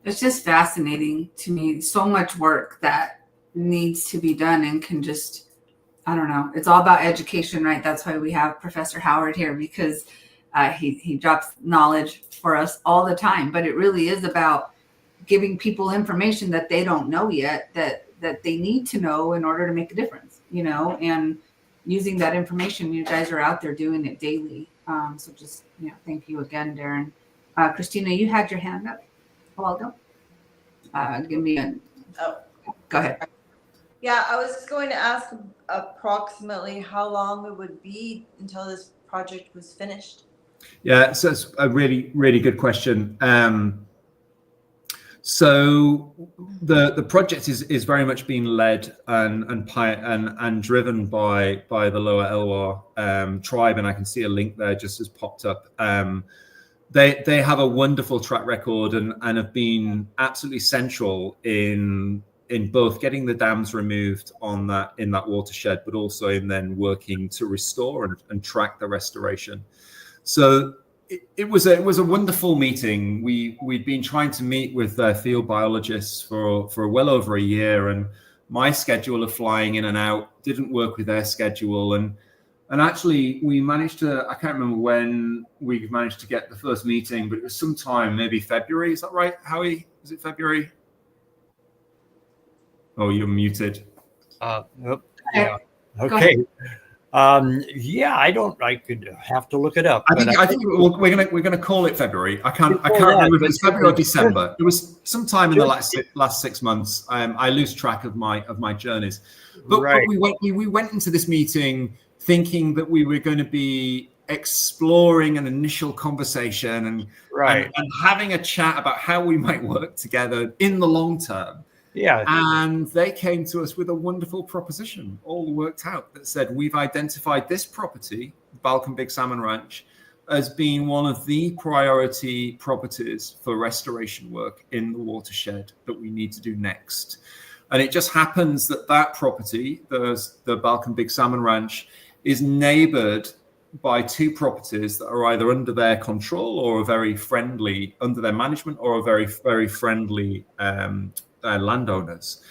It's just fascinating to me. So much work that needs to be done and can just, I don't know. It's all about education, right? That's why we have Professor Howard here, because he drops knowledge for us all the time. But it really is about giving people information that they don't know yet, that they need to know in order to make a difference, and using that information. You guys are out there doing it daily. So just, thank you again, Darren. Christina, you had your hand up. Waldo, give me go ahead. Yeah, I was going to ask approximately how long it would be until this project was finished. Yeah, so it's a really, really good question. So the project is very much being led and driven by the Lower Elwha tribe, and I can see a link there just has popped up. they have a wonderful track record and have been absolutely central in both getting the dams removed in that watershed, but also in then working to restore and track the restoration. So it was a wonderful meeting. We'd been trying to meet with field biologists for well over a year, and my schedule of flying in and out didn't work with their schedule. And actually, we managed to, I can't remember when we managed to get the first meeting, but it was sometime, maybe February. Is that right, Howie? Was it February? Oh, you're muted. Nope. Yeah. Okay. I could have to look it up. I think we're gonna call it February. I can't remember if it was February or December. It was sometime in the last 6 months. I lose track of my journeys. But we went into this meeting thinking that we were going to be exploring an initial conversation and having a chat about how we might work together in the long term. Yeah. And they came to us with a wonderful proposition, all worked out, that said, we've identified this property, Balkan Big Salmon Ranch, as being one of the priority properties for restoration work in the watershed that we need to do next. And it just happens that property, the Balkan Big Salmon Ranch, is neighbored by two properties that are either under their control or are very friendly, under their management, or are very, very friendly landowners.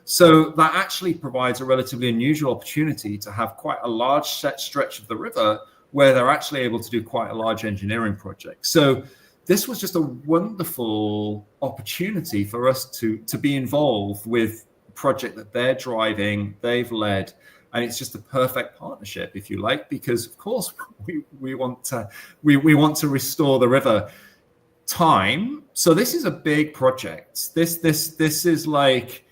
So that actually provides a relatively unusual opportunity to have quite a large set stretch of the river where they're actually able to do quite a large engineering project. So this was just a wonderful opportunity for us to be involved with a project that they're driving, they've led, and it's just a perfect partnership, if you like, because of course we want to restore the river. Time. So this is a big project. This is like,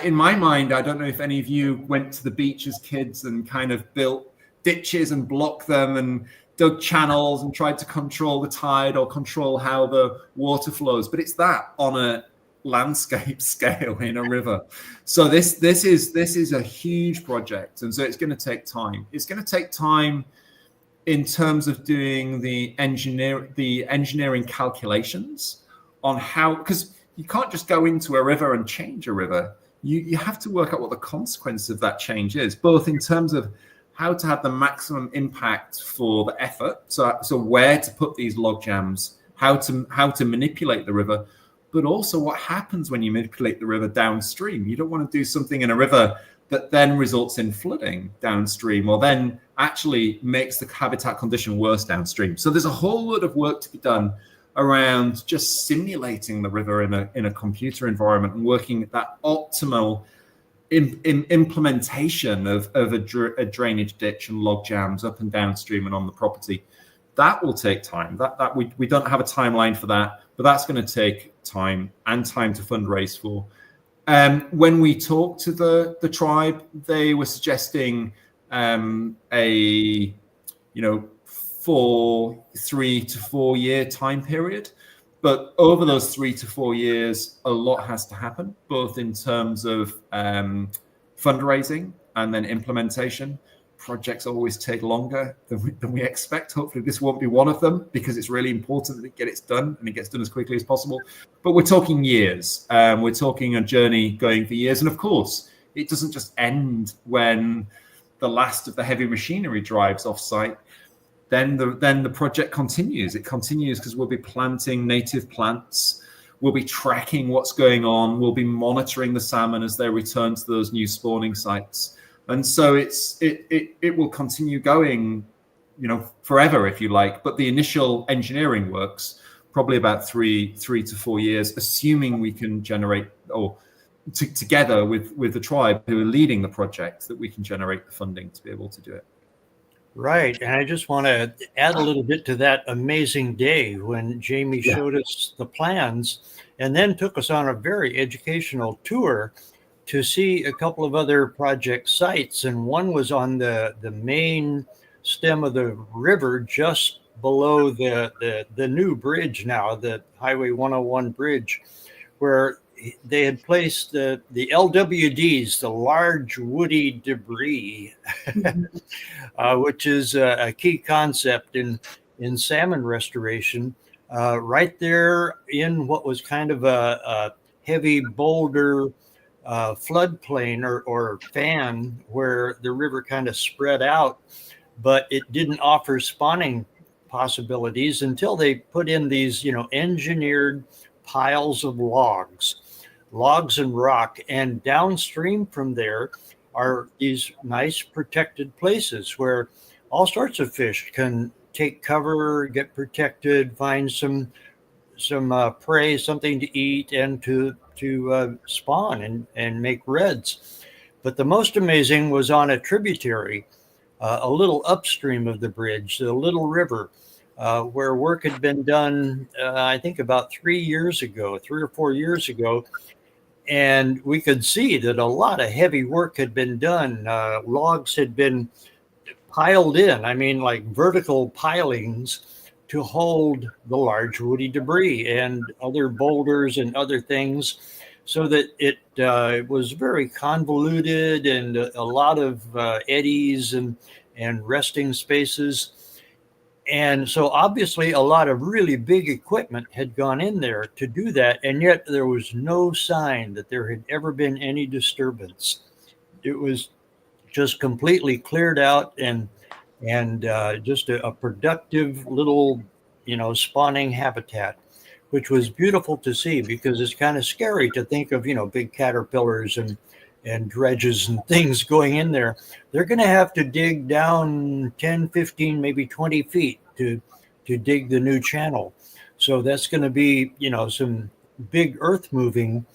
in my mind, I don't know if any of you went to the beach as kids and kind of built ditches and blocked them and dug channels and tried to control the tide or control how the water flows, but it's that on a landscape scale in a river. So this is a huge project, and so it's going to take time. It's going to take time in terms of doing the engineering calculations on how, because you can't just go into a river and change a river. You have to work out what the consequence of that change is, both in terms of how to have the maximum impact for the effort. So where to put these log jams, how to manipulate the river, but also what happens when you manipulate the river downstream. You don't want to do something in a river that then results in flooding downstream, or then actually makes the habitat condition worse downstream. So there's a whole lot of work to be done around just simulating the river in a computer environment and working at that optimal implementation of a drainage ditch and log jams up and downstream and on the property. That will take time. That we don't have a timeline for that, but that's going to take time and time to fundraise for. When we talked to the tribe, they were suggesting a 3 to 4 year time period. But over those 3 to 4 years, a lot has to happen, both in terms of fundraising and then implementation. Projects always take longer than we expect. Hopefully this won't be one of them, because it's really important that it gets done and it gets done as quickly as possible. But we're talking years. We're talking a journey going for years. And of course, it doesn't just end when the last of the heavy machinery drives off site. Then the project continues. It continues because we'll be planting native plants. We'll be tracking what's going on. We'll be monitoring the salmon as they return to those new spawning sites. And so it will continue going, forever, if you like. But the initial engineering works probably about 3 to 4 years, assuming we can generate, or together with the tribe who are leading the project, that we can generate the funding to be able to do it. Right. And I just want to add a little bit to that amazing day when Jamie showed us the plans and then took us on a very educational tour to see a couple of other project sites. And one was on the main stem of the river, just below the new bridge now, the Highway 101 bridge, where they had placed the LWDs, the large woody debris, which is a key concept in salmon restoration. right there in what was kind of a heavy boulder floodplain or fan where the river kind of spread out, but it didn't offer spawning possibilities until they put in these, engineered piles of logs and rock. And downstream from there are these nice protected places where all sorts of fish can take cover, get protected, find some prey, something to eat, and to spawn and make reds. But the most amazing was on a tributary, a little upstream of the bridge, the Little River, where work had been done, I think about 3 or 4 years ago. And we could see that a lot of heavy work had been done. Logs had been piled in, I mean, like vertical pilings to hold the large woody debris and other boulders and other things, so that it was very convoluted and a lot of eddies and resting spaces. And so obviously a lot of really big equipment had gone in there to do that, and yet there was no sign that there had ever been any disturbance. It was just completely cleared out and just a productive little, spawning habitat, which was beautiful to see, because it's kind of scary to think of, big caterpillars and dredges and things going in there. They're going to have to dig down 10, 15, maybe 20 feet to dig the new channel. So that's going to be, some big earth moving,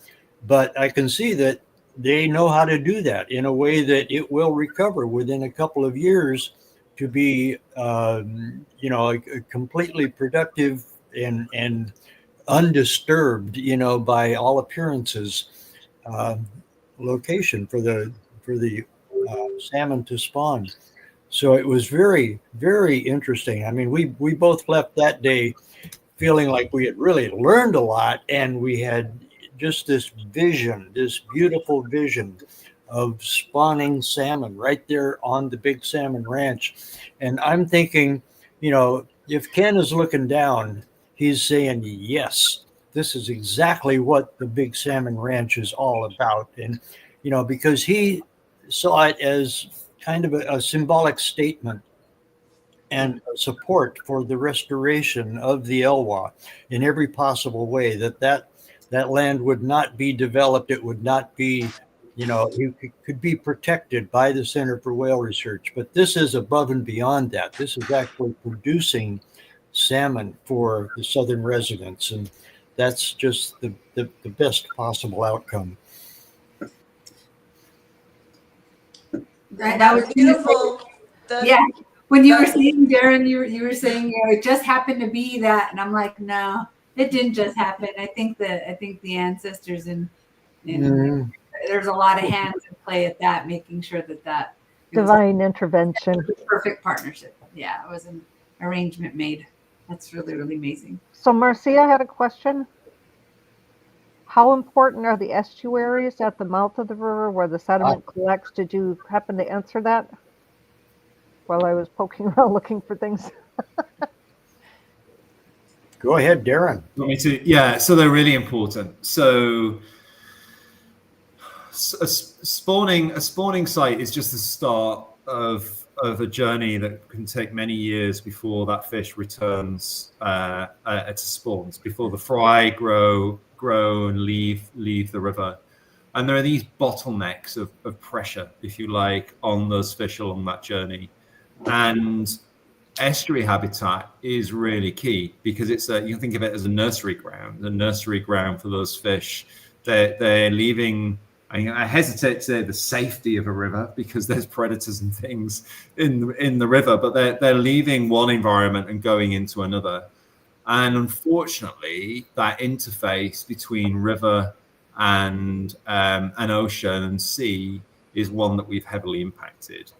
but I can see that they know how to do that in a way that it will recover within a couple of years to be, a completely productive and undisturbed, by all appearances, location for the salmon to spawn. So it was very, very interesting. I mean, we both left that day feeling like we had really learned a lot, and we had just this beautiful vision of spawning salmon right there on the Big Salmon Ranch. And I'm thinking, if Ken is looking down, he's saying, yes, this is exactly what the Big Salmon Ranch is all about. And, because he saw it as kind of a symbolic statement and support for the restoration of the Elwha in every possible way, that land would not be developed. It would not be, it could be protected by the Center for Whale Research. But this is above and beyond that. This is actually producing salmon for the southern residents. And that's just the best possible outcome. That was beautiful. Yeah. When you were saying, Darren, you were saying, it just happened to be that, and I'm like, no, it didn't just happen. I think the ancestors and there's a lot of hands in play at that, making sure that divine intervention, perfect partnership. Yeah, it was an arrangement made. That's really, really amazing. So Marcia had a question. How important are the estuaries at the mouth of the river where the sediment collects? Did you happen to answer that while I was poking around looking for things? Go ahead, Darren. Want me to? Yeah, so they're really important. So a spawning site is just the start of a journey that can take many years before that fish returns to spawns, before the fry grow and leave the river. And there are these bottlenecks of pressure, if you like, on those fish along that journey. And estuary habitat is really key, because you can think of it as a nursery ground for those fish. They're leaving, I hesitate to say the safety of a river, because there's predators and things in the river, but they're leaving one environment and going into another. And unfortunately, that interface between river and an ocean and sea is one that we've heavily impacted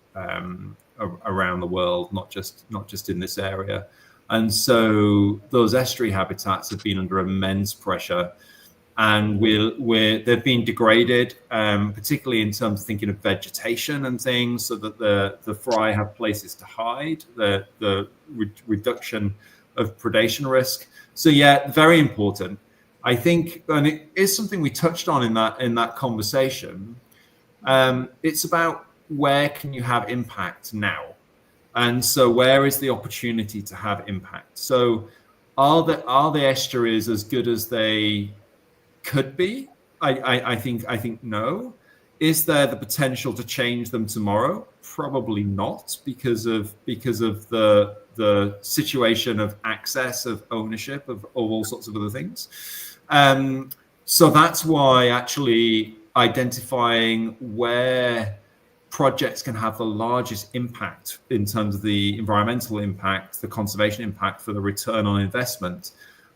around the world, not just in this area. And so those estuary habitats have been under immense pressure, and they've been degraded, particularly in terms of thinking of vegetation and things, so that the fry have places to hide, the reduction of predation risk. So yeah, very important. I think, and it is something we touched on in that conversation. It's about where can you have impact now, and so where is the opportunity to have impact? So are the estuaries as good as they could be? I think no. Is there the potential to change them tomorrow? Probably not, because of the situation of access, of ownership, of all sorts of other things. So that's why actually identifying where projects can have the largest impact in terms of the environmental impact, the conservation impact for the return on investment.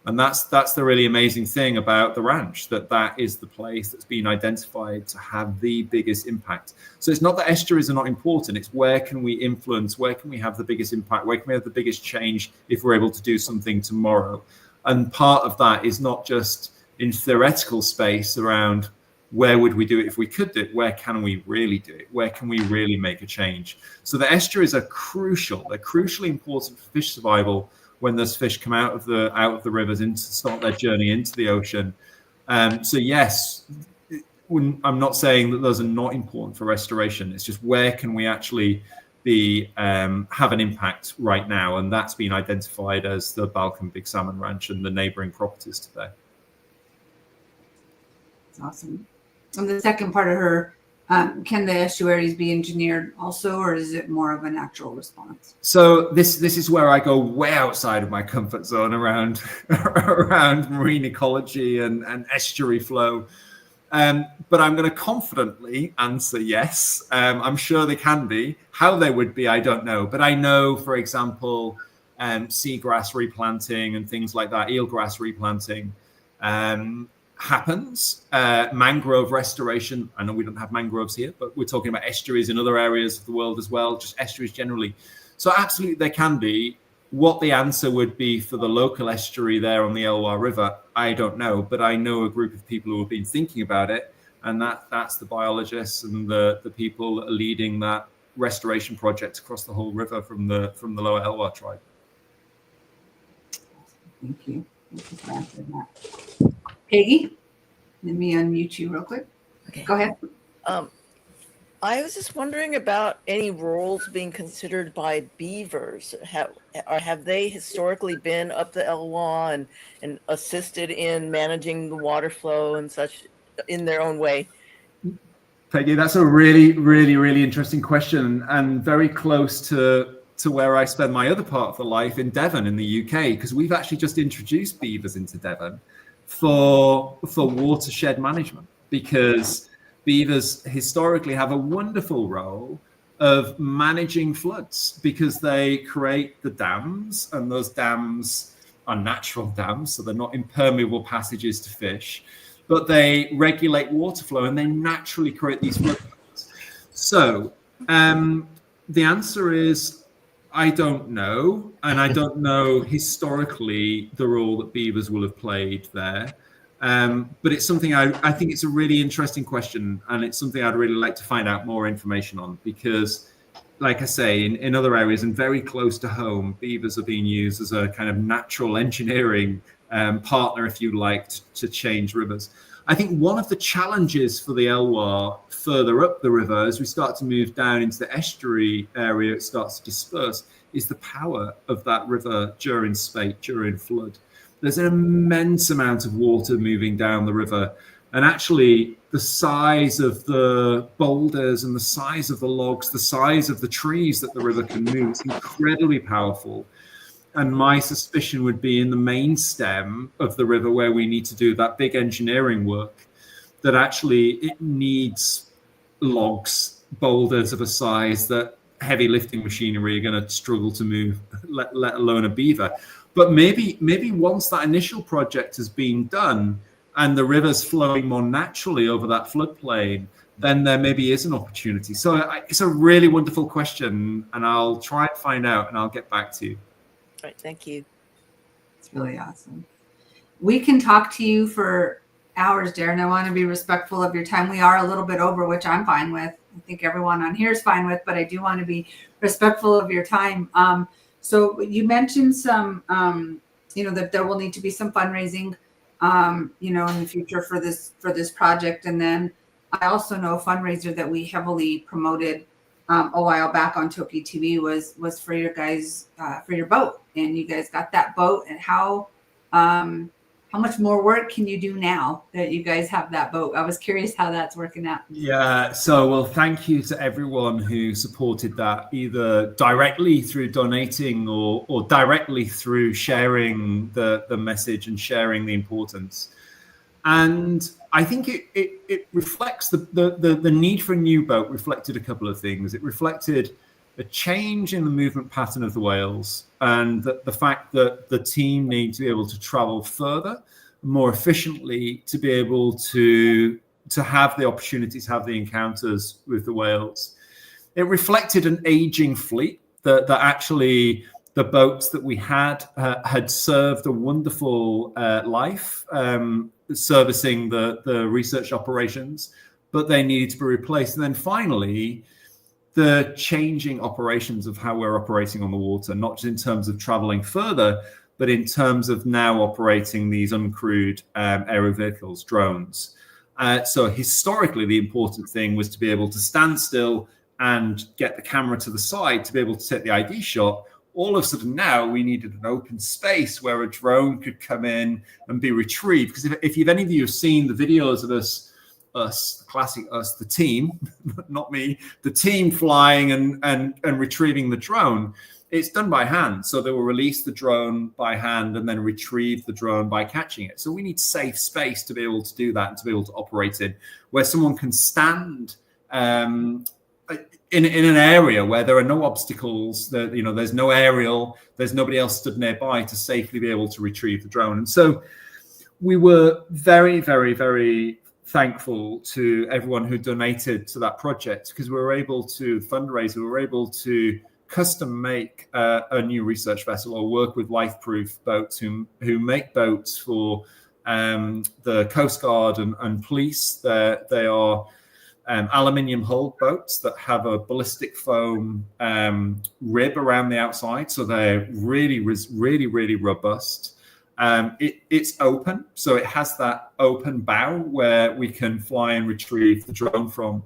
And that's the really amazing thing about the ranch, that is the place that's been identified to have the biggest impact. So it's not that estuaries are not important, it's where can we influence, where can we have the biggest impact, where can we have the biggest change if we're able to do something tomorrow. And part of that is not just in theoretical space around where would we do it if we could do it, where can we really do it, where can we really make a change. So the estuaries are crucial, they're crucially important for fish survival when those fish come out of the rivers to start their journey into the ocean. So yes, I'm not saying that those are not important for restoration. It's just where can we actually have an impact right now, and that's been identified as the Balkan Big Salmon Ranch and the neighboring properties today. That's awesome. And the second part of her, can the estuaries be engineered also, or is it more of a natural response? So this is where I go way outside of my comfort zone around marine ecology and estuary flow. But I'm going to confidently answer yes. I'm sure they can be. How they would be, I don't know. But I know, for example, seagrass replanting and things like that, eelgrass replanting, happens. Mangrove restoration, I know we don't have mangroves here, but we're talking about estuaries in other areas of the world as well, just estuaries generally. So absolutely there can be. What the answer would be for the local estuary there on the Elwha River, I don't know, but I know a group of people who have been thinking about it, and that's the biologists and the people that are leading that restoration project across the whole river from the lower Elwha tribe. Thank you. Thank you for answering that. Peggy, let me unmute you real quick. Okay. Go ahead. I was just wondering about any roles being considered by beavers. Have they historically been up the Elwha and assisted in managing the water flow and such in their own way? Peggy, that's a really, really, really interesting question, and very close to where I spend my other part of the life in Devon in the UK, because we've actually just introduced beavers into Devon for watershed management, because beavers historically have a wonderful role of managing floods, because they create the dams, and those dams are natural dams, so they're not impermeable passages to fish, but they regulate water flow and they naturally create these floodplains. So the answer is, I don't know, and I don't know historically the role that beavers will have played there. But it's something I think it's a really interesting question, and it's something I'd really like to find out more information on, because, like I say, in other areas and very close to home, beavers are being used as a kind of natural engineering partner, if you like, to change rivers. I think one of the challenges for the Elwha further up the river, as we start to move down into the estuary area, it starts to disperse, is the power of that river during spate, during flood. There's an immense amount of water moving down the river, and actually the size of the boulders and the size of the logs, the size of the trees that the river can move is incredibly powerful. And my suspicion would be in the main stem of the river, where we need to do that big engineering work, that actually it needs logs, boulders of a size that heavy lifting machinery are going to struggle to move, let alone a beaver. But maybe once that initial project has been done and the river's flowing more naturally over that floodplain, then there maybe is an opportunity. So it's a really wonderful question, and I'll try and find out and I'll get back to you. All right, thank you. It's really awesome. We can talk to you for hours, Darren. I want to be respectful of your time. We are a little bit over, which I'm fine with. I think everyone on here is fine with, but I do want to be respectful of your time. So you mentioned some that there will need to be some fundraising, in the future for this project. And then I also know a fundraiser that we heavily promoted a while back on TokiTV was for your guys, for your boat, and you guys got that boat. And how much more work can you do now that you guys have that boat? I was curious how that's working out. Yeah, so well, thank you to everyone who supported that, either directly through donating or directly through sharing the message and sharing the importance. And I think it reflects the need for a new boat reflected a couple of things. It reflected a change in the movement pattern of the whales, and the fact that the team need to be able to travel further, more efficiently, to be able to have the opportunity to have the encounters with the whales. It reflected an aging fleet, that actually the boats that we had served a wonderful life, servicing the research operations, but they needed to be replaced. And then finally, the changing operations of how we're operating on the water, not just in terms of traveling further, but in terms of now operating these uncrewed aerial vehicles, drones. So historically, the important thing was to be able to stand still and get the camera to the side to be able to take the ID shot. All of a sudden now we needed an open space where a drone could come in and be retrieved. Because if any of you have seen the videos of us, classic us, the team, not me, the team flying and retrieving the drone, it's done by hand. So they will release the drone by hand and then retrieve the drone by catching it. So we need safe space to be able to do that and to be able to operate in, where someone can stand in an area where there are no obstacles, that there's no aerial, there's nobody else stood nearby to safely be able to retrieve the drone. And so we were very, very, very thankful to everyone who donated to that project, because we were able to fundraise, we were able to custom make a new research vessel, or work with Lifeproof Boats who make boats for the Coast Guard and police. They are aluminium hulled boats that have a ballistic foam rib around the outside, so they're really, really, really robust. It's open, so it has that open bow where we can fly and retrieve the drone from,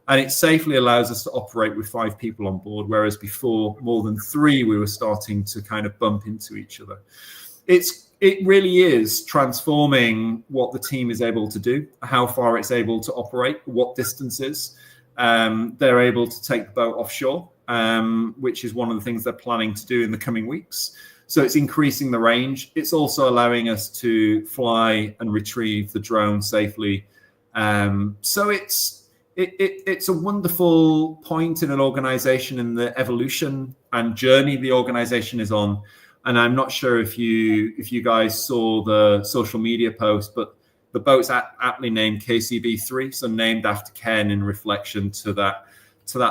and it safely allows us to operate with 5 people on board, whereas before, more than 3, we were starting to kind of bump into each other. It really is transforming what the team is able to do, how far it's able to operate, what distances. They're able to take the boat offshore, which is one of the things they're planning to do in the coming weeks. So it's increasing the range. It's also allowing us to fly and retrieve the drone safely. So it's a wonderful point in an organization in the evolution and journey the organization is on. And I'm not sure if you guys saw the social media post, but the boat's aptly named KCB3, so named after Ken, in reflection to that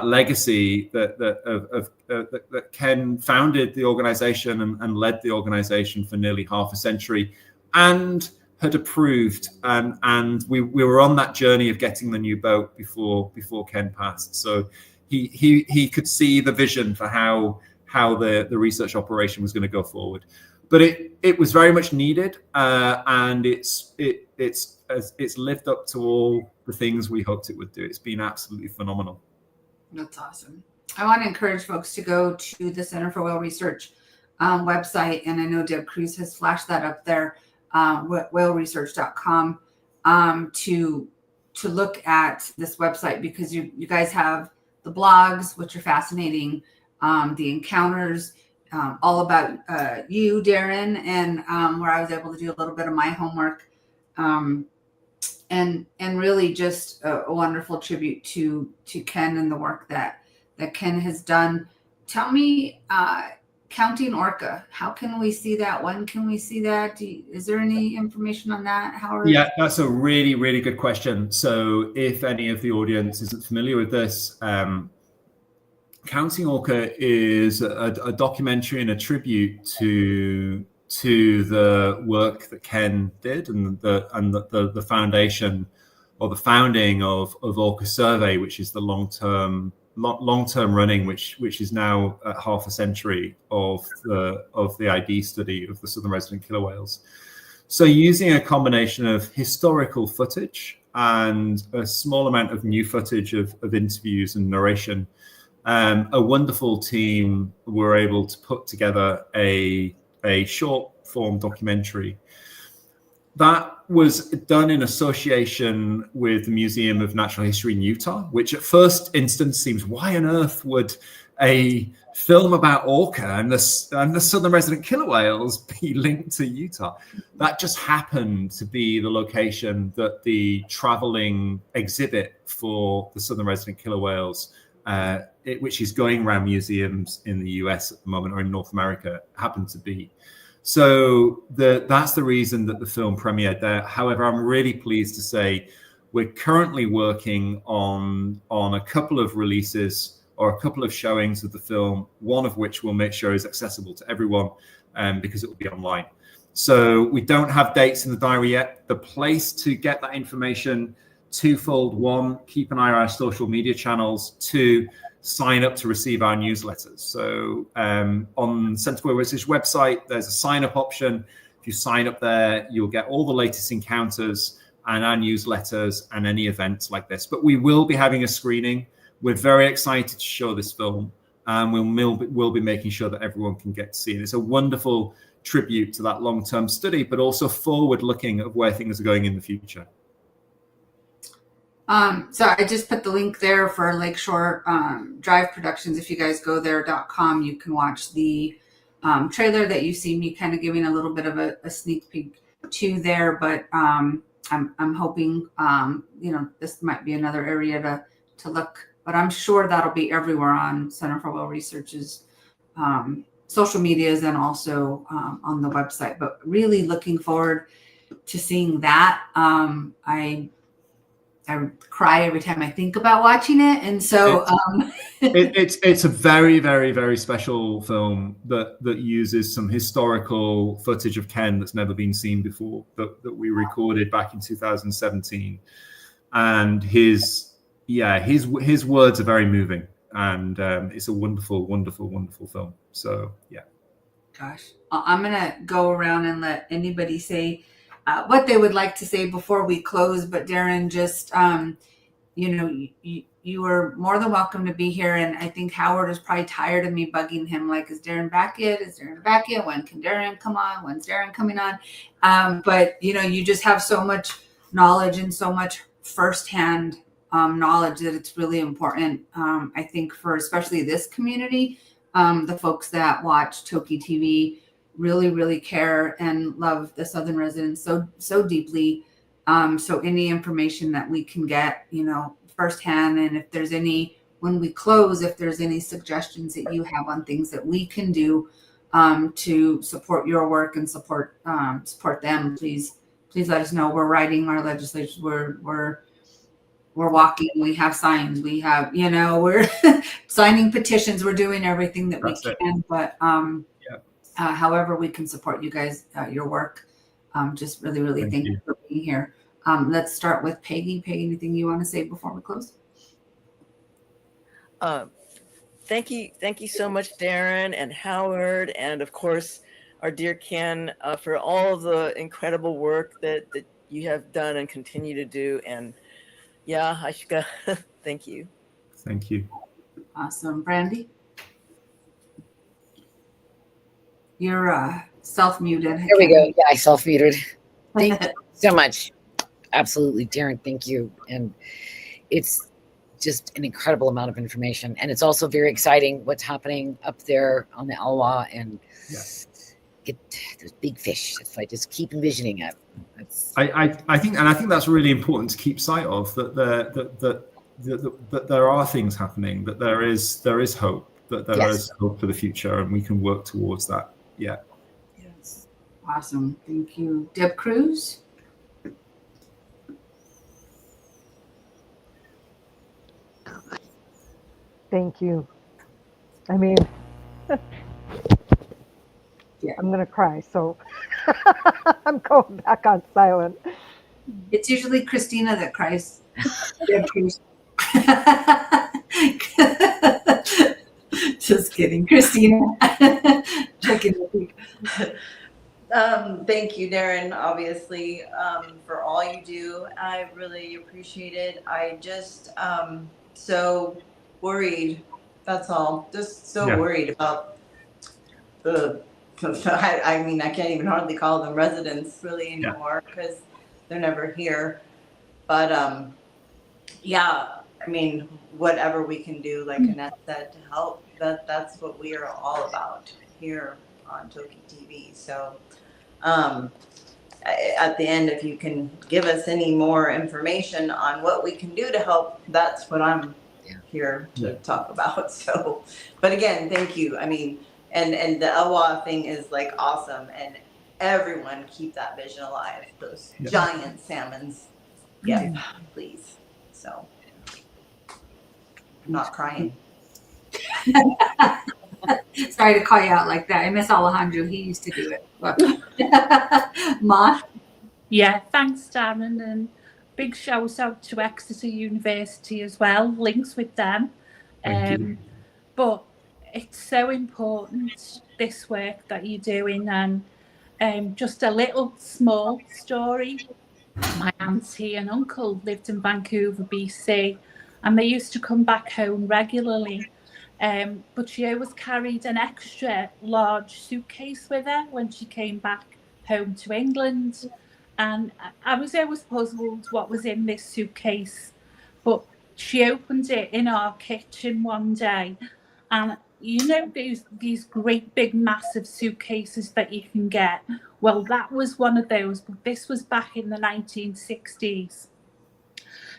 legacy that Ken founded the organization and led the organization for nearly half a century, and had approved. And we were on that journey of getting the new boat before Ken passed. So he could see the vision for how the research operation was going to go forward, but it was very much needed, and it's lived up to all the things we hoped it would do. It's been absolutely phenomenal. That's awesome. I want to encourage folks to go to the Center for Whale Research website, and I know Deb Cruz has flashed that up there, whaleresearch.com, to look at this website, because you guys have the blogs, which are fascinating. The encounters, all about you, Darren, and where I was able to do a little bit of my homework, and really just a wonderful tribute to Ken and the work that Ken has done. Tell me, Counting Orca, how can we see that? When can we see that? Is there any information on that, Howard? Yeah, that's a really, really good question. So if any of the audience isn't familiar with this, Counting Orca is a documentary and a tribute to the work that Ken did, and the foundation or the founding of Orca Survey, which is the long-term long-term running, which is now at half a century of the ID study of the southern resident killer whales. So using a combination of historical footage and a small amount of new footage of interviews and narration, a wonderful team were able to put together a short form documentary that was done in association with the Museum of Natural History in Utah, which at first instance seems, why on earth would a film about orca and the southern resident killer whales be linked to Utah? That just happened to be the location that the traveling exhibit for the southern resident killer whales, which is going around museums in the US at the moment, or in North America, happened to be. So that's the reason that the film premiered there. However, I'm really pleased to say we're currently working on a couple of releases or a couple of showings of the film, one of which we'll make sure is accessible to everyone because it will be online. So we don't have dates in the diary yet. The place to get that information, twofold: one, keep an eye on our social media channels; two, sign up to receive our newsletters. So on Centre for Whale Research website, there's a sign up option. If you sign up there, you'll get all the latest encounters and our newsletters and any events like this. But we will be having a screening. We're very excited to show this film, and we'll be making sure that everyone can get to see it. It's a wonderful tribute to that long-term study, but also forward-looking of where things are going in the future. So I just put the link there for Lakeshore Drive Productions. If you guys go there.com, you can watch the trailer that you see me kind of giving a little bit of a sneak peek to there. But I'm hoping, this might be another area to look. But I'm sure that'll be everywhere on Center for Whale Research's social medias and also on the website. But really looking forward to seeing that. I cry every time I think about watching it, and so it's a very, very, very special film that uses some historical footage of Ken that's never been seen before, that we recorded back in 2017, and his words are very moving, and it's a wonderful, wonderful, wonderful film. So yeah. Gosh, I'm gonna go around and let anybody say what they would like to say before we close. But Darren, just you are more than welcome to be here, and I think Howard is probably tired of me bugging him, like, is Darren back yet? Is Darren back yet? When can Darren come on? When's Darren coming on? But you just have so much knowledge and so much firsthand knowledge that it's really important, I think, for especially this community, the folks that watch TokiTV really, really care and love the Southern residents so deeply. So any information that we can get, firsthand, and if there's when we close, if there's any suggestions that you have on things that we can do to support your work and support them, please let us know. We're writing our legislation. We're walking. We have signs. We have, we're signing petitions. We're doing everything that we can. But however we can support you guys, your work. Just really, really thank you for being here. Let's start with Peggy. Peggy, anything you want to say before we close? Thank you so much, Darren and Howard, and of course our dear Ken, for all of the incredible work that you have done and continue to do. And yeah, Ashika, thank you. Thank you. Awesome. Brandy? You're self-muted. There we go. Yeah, I self-muted. Thank you so much. Absolutely, Darren, thank you. And it's just an incredible amount of information. And it's also very exciting what's happening up there on the Elwha, and get those big fish. If I just keep envisioning it. I think that's really important to keep sight of, that there are things happening, that there is hope, that there is hope for the future, and we can work towards that. Yeah. Yes. Awesome. Thank you. Deb Cruz? Thank you. I mean, I'm going to cry, so I'm going back on silent. It's usually Christina that cries. Deb Cruz. Just kidding, Christina. Checking with you. Thank you, Darren, obviously, for all you do. I really appreciate it. I just so worried. That's all. Just so worried about the. I mean, I can't even hardly call them residents really anymore because they're never here. But yeah, I mean, whatever we can do, like Annette said, to help. That's what we are all about here on TokiTV. So. At the end, if you can give us any more information on what we can do to help, that's what I'm here to talk about. So, but again, thank you. I mean, and the Elwha thing is like awesome, and everyone keep that vision alive. Those giant salmons, please. So, I'm not crying. Sorry to call you out like that. I miss Alejandro. He used to do it. Ma? Yeah, thanks, Darren. And big shout out to Exeter University as well. Links with them. But it's so important, this work that you're doing. And just a little small story. My auntie and uncle lived in Vancouver, BC, and they used to come back home regularly. But she always carried an extra large suitcase with her when she came back home to England. And I was always puzzled what was in this suitcase. But she opened it in our kitchen one day. And you know these great big massive suitcases that you can get? Well, that was one of those, but this was back in the 1960s.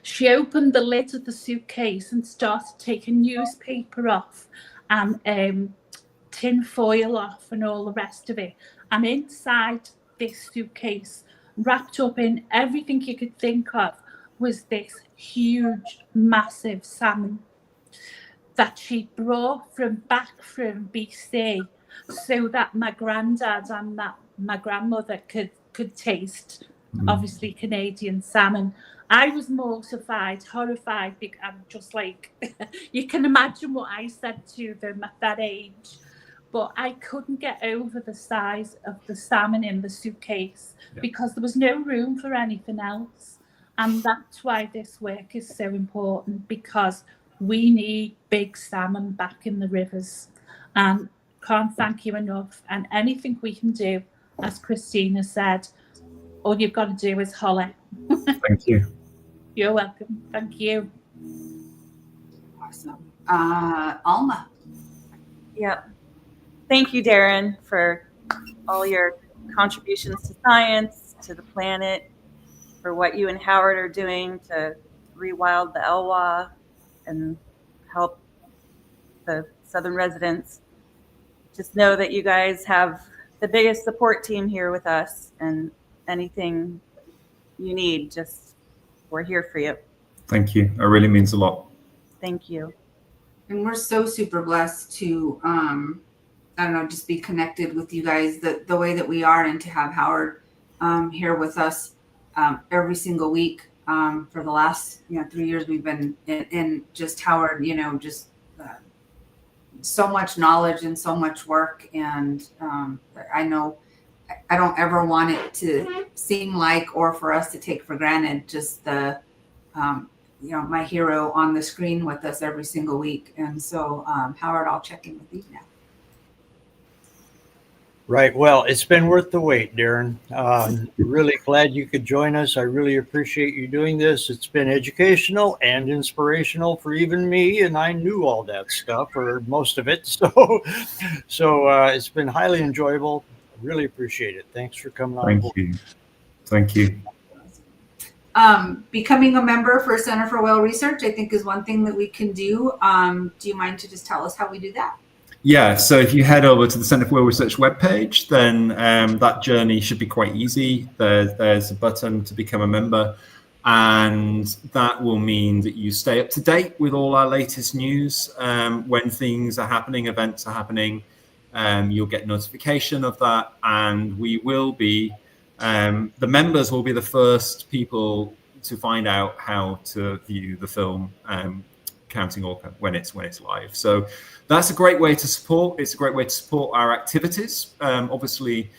She opened the lid of the suitcase and started taking newspaper off and tin foil off and all the rest of it. And inside this suitcase, wrapped up in everything you could think of, was this huge, massive salmon that she brought back from BC so that my granddad and my grandmother could taste, obviously, Canadian salmon. I was mortified, horrified, because I'm just like, you can imagine what I said to them at that age. But I couldn't get over the size of the salmon in the suitcase because there was no room for anything else. And that's why this work is so important, because we need big salmon back in the rivers. And can't thank you enough. And anything we can do, as Christina said, all you've got to do is holler. Thank you. You're welcome. Thank you. Awesome. Alma. Yeah. Thank you, Darren, for all your contributions to science, to the planet, for what you and Howard are doing to rewild the Elwha and help the Southern residents. Just know that you guys have the biggest support team here with us, and anything you need, we're here for you. Thank you. It really means a lot. Thank you. And we're so super blessed to, I don't know, just be connected with you guys the way that we are, and to have Howard here with us every single week for the last 3 years we've been in just Howard, just so much knowledge and so much work. And I know I don't ever want it to seem like, or for us to take for granted, just the my hero on the screen with us every single week. And so Howard, I'll check in with you now. Right. Well, it's been worth the wait, Darren. Really glad you could join us. I really appreciate you doing this. It's been educational and inspirational for even me, and I knew all that stuff, or most of it. So it's been highly enjoyable. Really appreciate it. Thanks for coming on board. Thank you. Becoming a member for Center for Whale Research, I think, is one thing that we can do. Do you mind to just tell us how we do that? Yeah, so if you head over to the Center for Whale Research webpage, then that journey should be quite easy. There's a button to become a member, and that will mean that you stay up to date with all our latest news. When things are happening, events are happening, you'll get notification of that, and we will be, the members will be the first people to find out how to view the film counting orca when it's live. So that's a great way to support. It's a great way to support our activities. Obviously,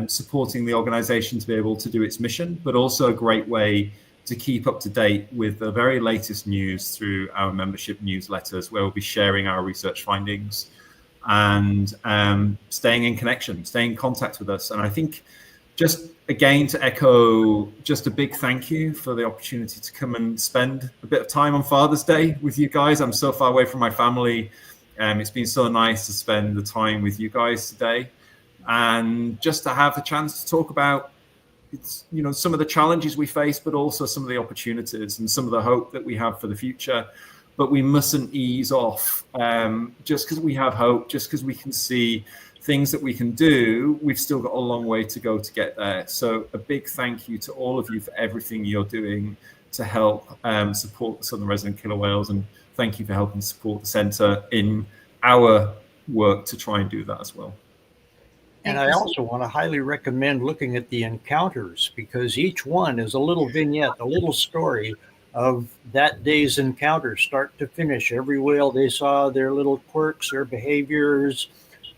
supporting the organization to be able to do its mission, but also a great way to keep up to date with the very latest news through our membership newsletters, where we'll be sharing our research findings and staying in connection, staying in contact with us. And I think, just again, to echo just a big thank you for the opportunity to come and spend a bit of time on Father's Day with you guys. I'm so far away from my family. It's been so nice to spend the time with you guys today, and just to have the chance to talk about some of the challenges we face, but also some of the opportunities and some of the hope that we have for the future. But we mustn't ease off just because we have hope, just because we can see things that we can do. We've still got a long way to go to get there. So a big thank you to all of you for everything you're doing to help support the Southern Resident Killer Whales, and thank you for helping support the centre in our work to try and do that as well. And I also want to highly recommend looking at the encounters, because each one is a little vignette, a little story of that day's encounter, start to finish. Every whale they saw, their little quirks, their behaviors,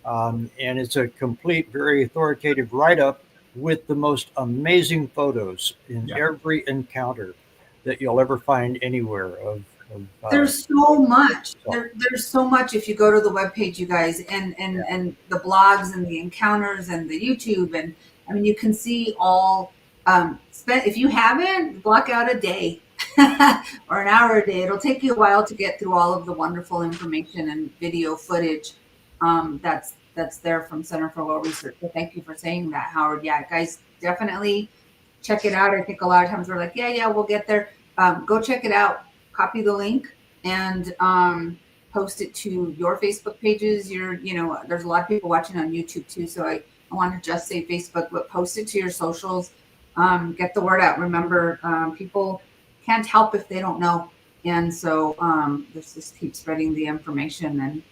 and it's a complete, very authoritative write-up with the most amazing photos in every encounter that you'll ever find anywhere. There's so much. There's so much if you go to the webpage, you guys, and the blogs and the encounters and the YouTube, and I mean, you can see all. If you haven't, block out a day or an hour a day. It'll take you a while to get through all of the wonderful information and video footage that's there from Center for Whale Research. So thank you for saying that, Howard. Yeah, guys, definitely check it out. I think a lot of times we're like, yeah, we'll get there. Go check it out. Copy the link and post it to your Facebook pages. There's a lot of people watching on YouTube too, so I want to just say Facebook, but post it to your socials. Get the word out. Remember, people can't help if they don't know, and so let's just keep spreading the information and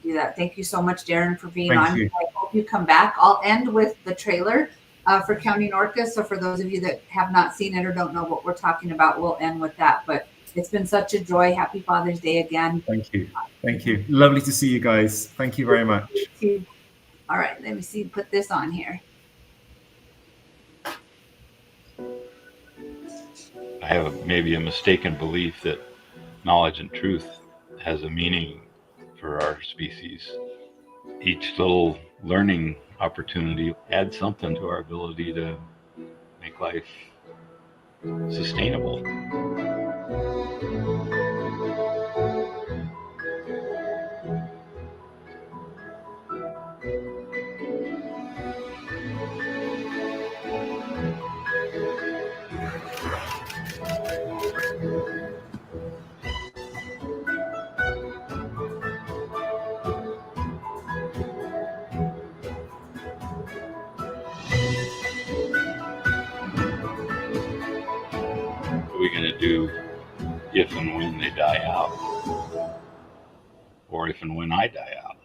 do that. Thank you so much, Darren, for being on. I hope you come back. I'll end with the trailer for Counting Orcas. So for those of you that have not seen it or don't know what we're talking about, we'll end with that. But it's been such a joy. Happy Father's Day again. Thank you. Thank you. Lovely to see you guys. Thank you very much. All right, let me see. Put this on here. I have maybe a mistaken belief that knowledge and truth has a meaning for our species. Each little learning opportunity adds something to our ability to make life sustainable. What are we going to do if and when they die out? Or if and when I die out?